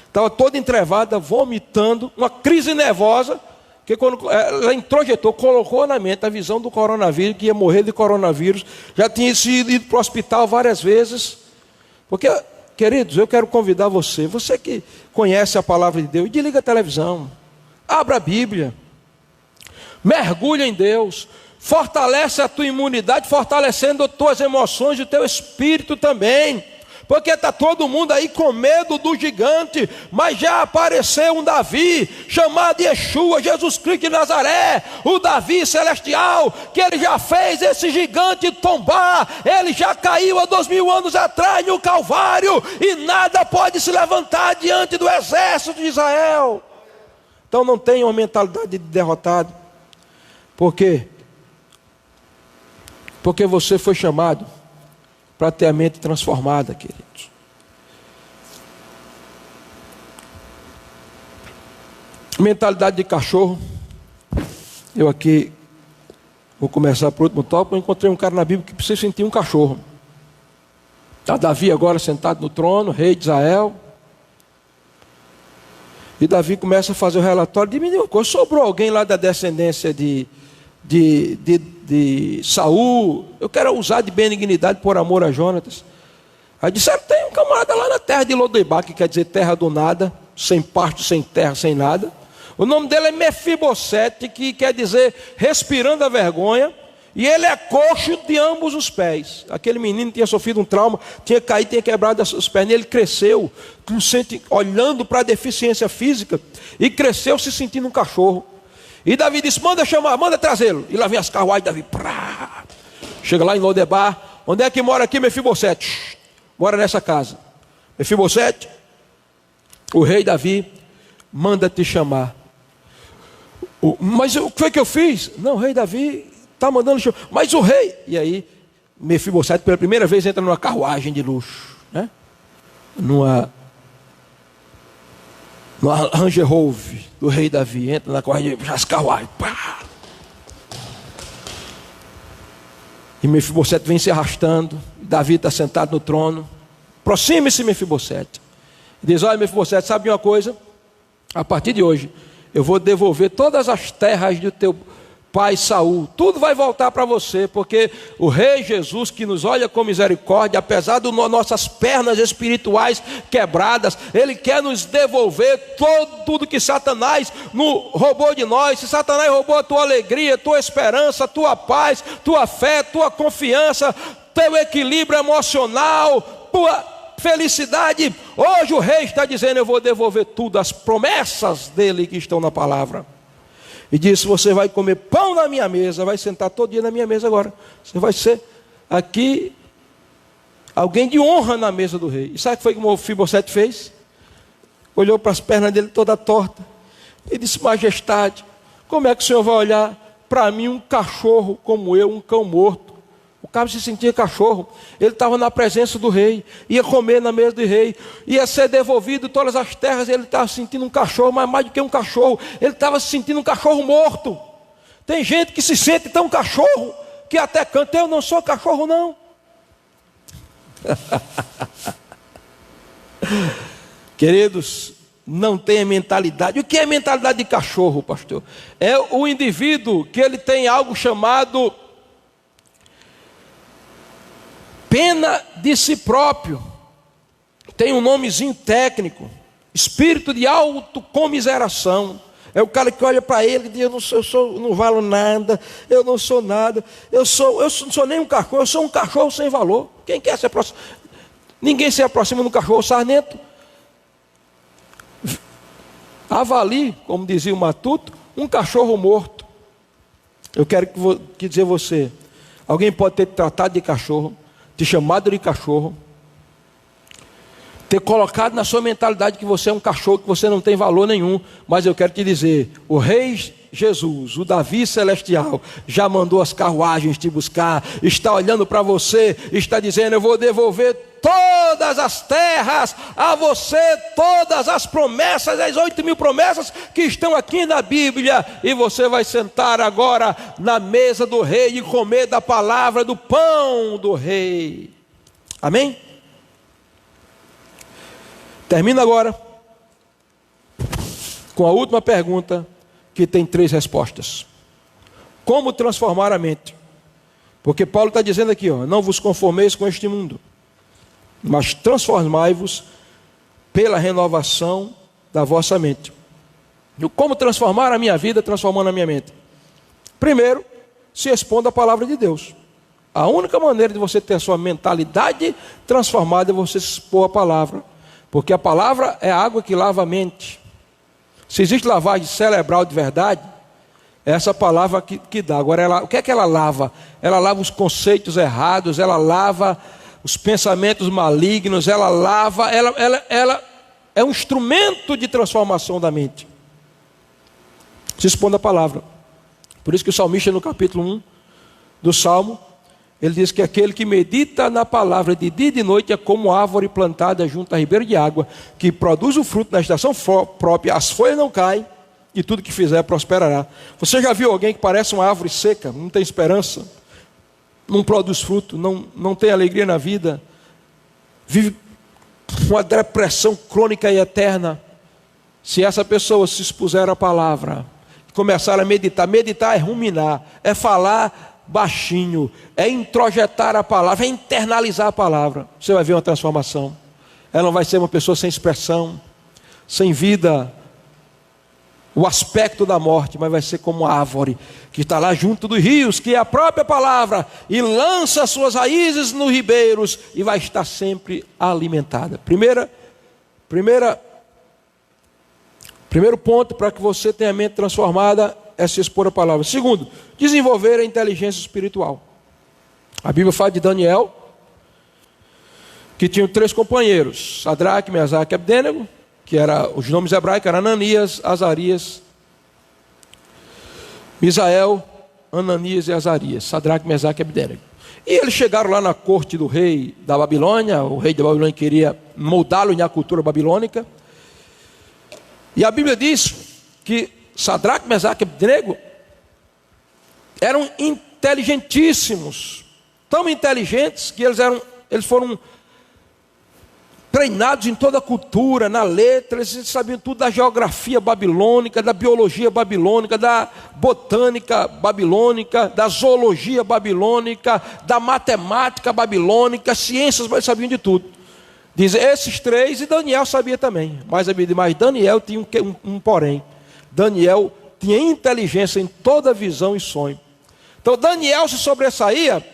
estava toda entrevada, vomitando, uma crise nervosa, que quando ela introjetou, colocou na mente a visão do coronavírus, que ia morrer de coronavírus, já tinha ido para o hospital várias vezes. Porque, queridos, eu quero convidar você que conhece a palavra de Deus, desliga a televisão, abra a Bíblia, mergulha em Deus, fortalece a tua imunidade, fortalecendo as tuas emoções e o teu espírito também. Porque está todo mundo aí com medo do gigante, mas já apareceu um Davi, chamado Yeshua, Jesus Cristo de Nazaré, o Davi celestial, que ele já fez esse gigante tombar, ele já caiu há 2000 anos atrás no Calvário, e nada pode se levantar diante do exército de Israel. Então não tenha uma mentalidade de derrotado. Por quê? Porque você foi chamado para ter a mente transformada, queridos. Mentalidade de cachorro. Eu aqui vou começar por último tópico. Eu encontrei um cara na Bíblia que precisa sentir um cachorro. Está Davi agora sentado no trono, rei de Israel. E Davi começa a fazer o relatório de menino. Sobrou alguém lá da descendência de Saul, eu quero usar de benignidade por amor a Jonatas. Aí disseram, tem um camarada lá na terra de Lodebar, que quer dizer terra do nada, sem pasto, sem terra, sem nada. O nome dele é Mefibosete, que quer dizer respirando a vergonha, e ele é coxo de ambos os pés. Aquele menino tinha sofrido um trauma, tinha caído, tinha quebrado as pernas, ele cresceu, olhando para a deficiência física, e cresceu se sentindo um cachorro. E Davi disse, manda chamar, manda trazê-lo. E lá vem as carruagens, Davi, prá. Chega lá em Lodebar. Onde é que mora aqui Mefibosete? Mora nessa casa. Mefibosete, o rei Davi manda te chamar. Mas o que foi que eu fiz? Não, o rei Davi está mandando chamar. Mas o rei... E aí, Mefibosete pela primeira vez entra numa carruagem de luxo, né? Numa Range Rover do rei Davi, entra na corrida, as carruagens, pá. E Mefibosete vem se arrastando, Davi está sentado no trono. Aproxime-se, Mefibosete. Diz, olha, Mefibosete, sabe uma coisa? A partir de hoje, eu vou devolver todas as terras do teu pai Saul, tudo vai voltar para você, porque o rei Jesus, que nos olha com misericórdia, apesar de nossas pernas espirituais quebradas, ele quer nos devolver tudo que Satanás roubou de nós. Se Satanás roubou a tua alegria, tua esperança, tua paz, tua fé, tua confiança, teu equilíbrio emocional, tua felicidade, hoje o rei está dizendo, eu vou devolver tudo, as promessas dele que estão na palavra. E disse, você vai comer pão na minha mesa, vai sentar todo dia na minha mesa agora. Você vai ser aqui alguém de honra na mesa do rei. E sabe o que foi que o Mefibosete fez? Olhou para as pernas dele toda torta. e disse: majestade, como é que o senhor vai olhar para mim, um cachorro como eu, um cão morto? O cara se sentia cachorro. Ele estava na presença do rei, ia comer na mesa do rei, ia ser devolvido todas as terras. Ele estava se sentindo um cachorro, mas mais do que um cachorro, ele estava se sentindo um cachorro morto. Tem gente que se sente tão cachorro que até canta: eu não sou cachorro não. Queridos, não tenha mentalidade. O que é mentalidade de cachorro, pastor? É o indivíduo que ele tem algo chamado pena de si próprio. Tem um nomezinho técnico: espírito de autocomiseração. É o cara que olha para ele e diz: eu não valo nada, eu não sou nada, eu não sou nem um cachorro, eu sou um cachorro sem valor. Quem quer se aproximar? Ninguém se aproxima do cachorro sarnento. Avalie, como dizia o Matuto, um cachorro morto. Eu quero que dizer você: alguém pode ter te tratado de cachorro, te chamado de cachorro, ter colocado na sua mentalidade que você é um cachorro, que você não tem valor nenhum. Mas eu quero te dizer: o Rei Jesus, o Davi celestial, já mandou as carruagens te buscar, está olhando para você, está dizendo: eu vou devolver todas as terras a você, todas as promessas, as 8.000 promessas que estão aqui na Bíblia, e você vai sentar agora na mesa do rei e comer da palavra, do pão do rei. Amém? Termino agora com a última pergunta, que tem 3 respostas. Como transformar a mente? Porque Paulo está dizendo aqui, não vos conformeis com este mundo, mas transformai-vos pela renovação da vossa mente. E como transformar a minha vida, transformando a minha mente? Primeiro, se expondo à palavra de Deus. A única maneira de você ter a sua mentalidade transformada é você se expor à palavra. Porque a palavra é a água que lava a mente. Se existe lavagem cerebral de verdade, é essa palavra que dá. Agora, o que é que ela lava? Ela lava os conceitos errados, ela lava os pensamentos malignos, ela lava, ela é um instrumento de transformação da mente. Se expondo à palavra. Por isso que o salmista, no capítulo 1 do Salmo, ele diz que aquele que medita na palavra de dia e de noite é como árvore plantada junto a ribeiro de água, que produz o fruto na estação própria, as folhas não caem, e tudo que fizer prosperará. Você já viu alguém que parece uma árvore seca, não tem esperança, não produz fruto, não tem alegria na vida, vive uma depressão crônica e eterna? Se essa pessoa se expuser à palavra, começar a meditar é ruminar, é falar baixinho, é introjetar a palavra, é internalizar a palavra, você vai ver uma transformação. Ela não vai ser uma pessoa sem expressão, sem vida, o aspecto da morte, mas vai ser como a árvore que está lá junto dos rios, que é a própria palavra, e lança suas raízes nos ribeiros, e vai estar sempre alimentada. Primeiro ponto para que você tenha a mente transformada é se expor à palavra. Segundo, desenvolver a inteligência espiritual. A Bíblia fala de Daniel, que tinha 3 companheiros: Sadraque, Mesaque e Abdênego, que eram os nomes hebraicos, eram Ananias, Azarias, Misael, Ananias e Azarias, Sadraque, Mesaque e Abdênego. E eles chegaram lá na corte do rei da Babilônia. O rei da Babilônia queria moldá-lo na cultura babilônica. E a Bíblia diz que Sadraque, Mesaque e Abdênego eram inteligentíssimos, tão inteligentes que eles foram treinados em toda a cultura, na letra. Eles sabiam tudo da geografia babilônica, da biologia babilônica, da botânica babilônica, da zoologia babilônica, da matemática babilônica, ciências, eles sabiam de tudo. Diz esses 3, e Daniel sabia também, mas Daniel tinha um porém. Daniel tinha inteligência em toda visão e sonho. Então Daniel se sobressaía,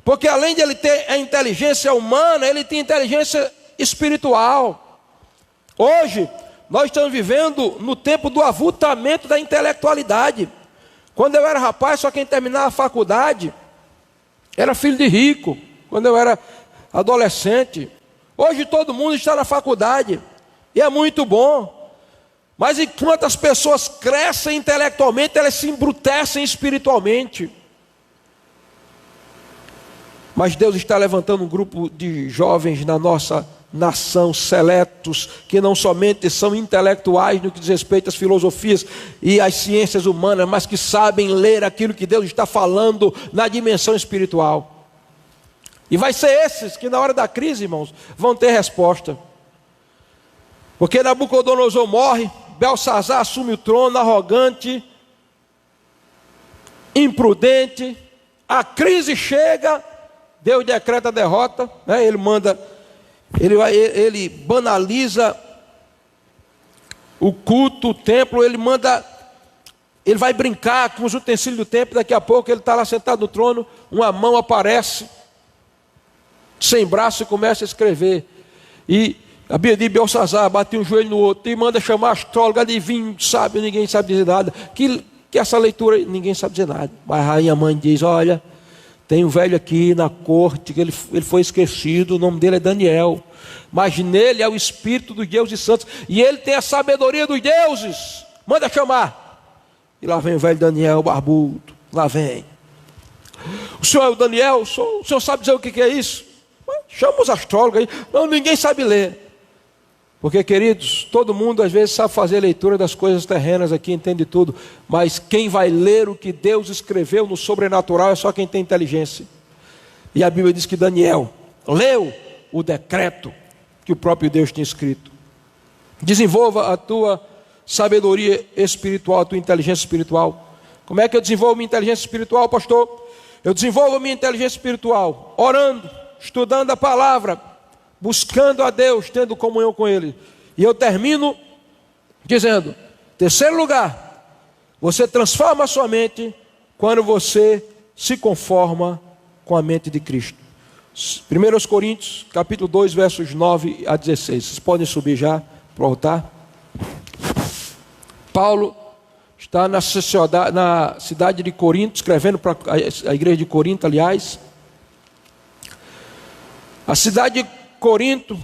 porque além de ele ter a inteligência humana, ele tinha inteligência espiritual. Hoje, nós estamos vivendo no tempo do avultamento da intelectualidade. Quando eu era rapaz, só quem terminava a faculdade era filho de rico. Quando eu era adolescente. Hoje todo mundo está na faculdade, e é muito bom. Mas enquanto as pessoas crescem intelectualmente, elas se embrutecem espiritualmente. Mas Deus está levantando um grupo de jovens na nossa nação, seletos, que não somente são intelectuais no que diz respeito às filosofias e às ciências humanas, mas que sabem ler aquilo que Deus está falando na dimensão espiritual. E vai ser esses que na hora da crise, irmãos, vão ter resposta. Porque Nabucodonosor morre, Belsazar assume o trono, arrogante, imprudente, a crise chega, Deus decreta a derrota, né? Ele banaliza o culto, o templo, ele vai brincar com os utensílios do templo, daqui a pouco ele está lá sentado no trono, uma mão aparece, sem braço, e começa a escrever, e a Bíblia diz, Belsazar bateu um joelho no outro, e manda chamar astrólogo, adivinho, sábio, ninguém sabe dizer nada, que essa leitura, ninguém sabe dizer nada, mas a rainha mãe diz, olha, tem um velho aqui na corte, que ele foi esquecido, o nome dele é Daniel, mas nele é o Espírito dos deuses santos, e ele tem a sabedoria dos deuses, manda chamar. E lá vem o velho Daniel, barbudo, lá vem. O senhor é o Daniel? O senhor sabe dizer o que é isso? Chama os astrólogos aí. Não, ninguém sabe ler. Porque, queridos, todo mundo às vezes sabe fazer leitura das coisas terrenas aqui, entende tudo, mas quem vai ler o que Deus escreveu no sobrenatural é só quem tem inteligência. E a Bíblia diz que Daniel leu o decreto que o próprio Deus tinha escrito. Desenvolva a tua sabedoria espiritual, a tua inteligência espiritual. Como é que eu desenvolvo minha inteligência espiritual, pastor? Eu desenvolvo a minha inteligência espiritual orando, estudando a palavra, buscando a Deus, tendo comunhão com Ele. E eu termino dizendo, terceiro lugar, você transforma a sua mente quando você se conforma com a mente de Cristo. 1 Coríntios, capítulo 2, versos 9 a 16. Vocês podem subir já para o altar. Paulo está na cidade de Corinto, escrevendo para a igreja de Corinto, aliás. A cidade de Corinto,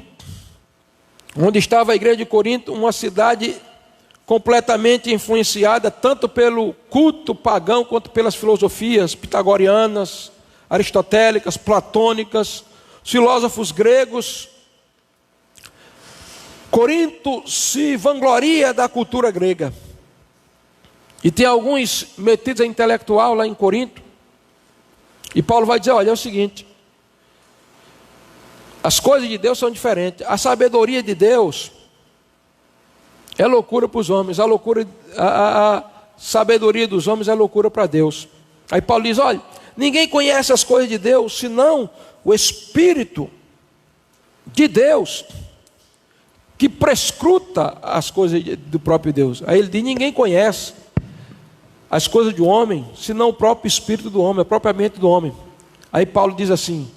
onde estava a igreja de Corinto, uma cidade completamente influenciada tanto pelo culto pagão quanto pelas filosofias pitagorianas, aristotélicas, platônicas, filósofos gregos. Corinto se vangloria da cultura grega. E tem alguns metidos a intelectual lá em Corinto. E Paulo vai dizer, olha, é o seguinte, as coisas de Deus são diferentes. A sabedoria de Deus é loucura para os homens. A sabedoria dos homens é loucura para Deus. Aí Paulo diz, olha, ninguém conhece as coisas de Deus, senão o Espírito de Deus, que prescruta as coisas do próprio Deus. Aí ele diz, ninguém conhece as coisas do homem, senão o próprio Espírito do homem, a própria mente do homem. Aí Paulo diz assim,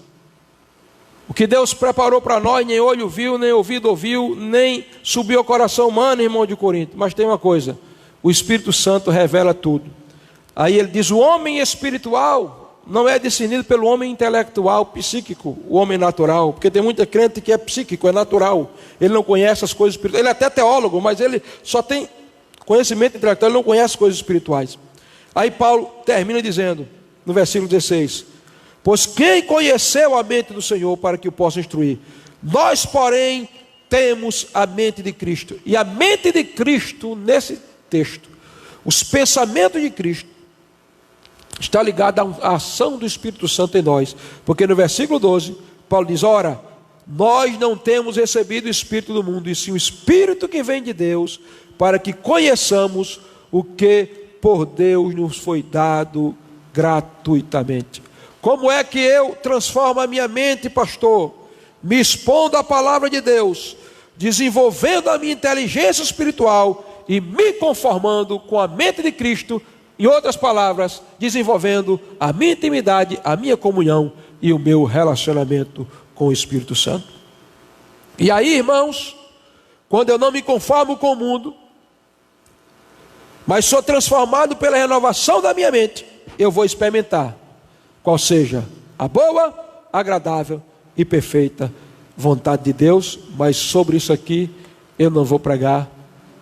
o que Deus preparou para nós, nem olho viu, nem ouvido ouviu, nem subiu ao coração humano, irmão de Corinto. Mas tem uma coisa, o Espírito Santo revela tudo. Aí ele diz, o homem espiritual não é discernido pelo homem intelectual, psíquico, o homem natural. Porque tem muita crente que é psíquico, é natural. Ele não conhece as coisas espirituais. Ele é até teólogo, mas ele só tem conhecimento intelectual, ele não conhece as coisas espirituais. Aí Paulo termina dizendo, no versículo 16, pois quem conheceu a mente do Senhor para que o possa instruir? Nós, porém, temos a mente de Cristo. E a mente de Cristo, nesse texto, os pensamentos de Cristo, está ligada à ação do Espírito Santo em nós. Porque no versículo 12, Paulo diz, ora, nós não temos recebido o Espírito do mundo, e sim o Espírito que vem de Deus, para que conheçamos o que por Deus nos foi dado gratuitamente. Como é que eu transformo a minha mente, pastor? Me expondo à palavra de Deus, desenvolvendo a minha inteligência espiritual e me conformando com a mente de Cristo. Em outras palavras, desenvolvendo a minha intimidade, a minha comunhão e o meu relacionamento com o Espírito Santo. E aí, irmãos, quando eu não me conformo com o mundo, mas sou transformado pela renovação da minha mente, eu vou experimentar qual seja a boa, agradável e perfeita vontade de Deus. Mas sobre isso aqui eu não vou pregar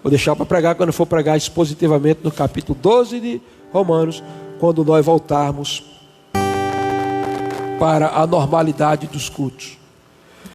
Vou deixar para pregar quando eu for pregar expositivamente no capítulo 12 de Romanos, quando nós voltarmos para a normalidade dos cultos.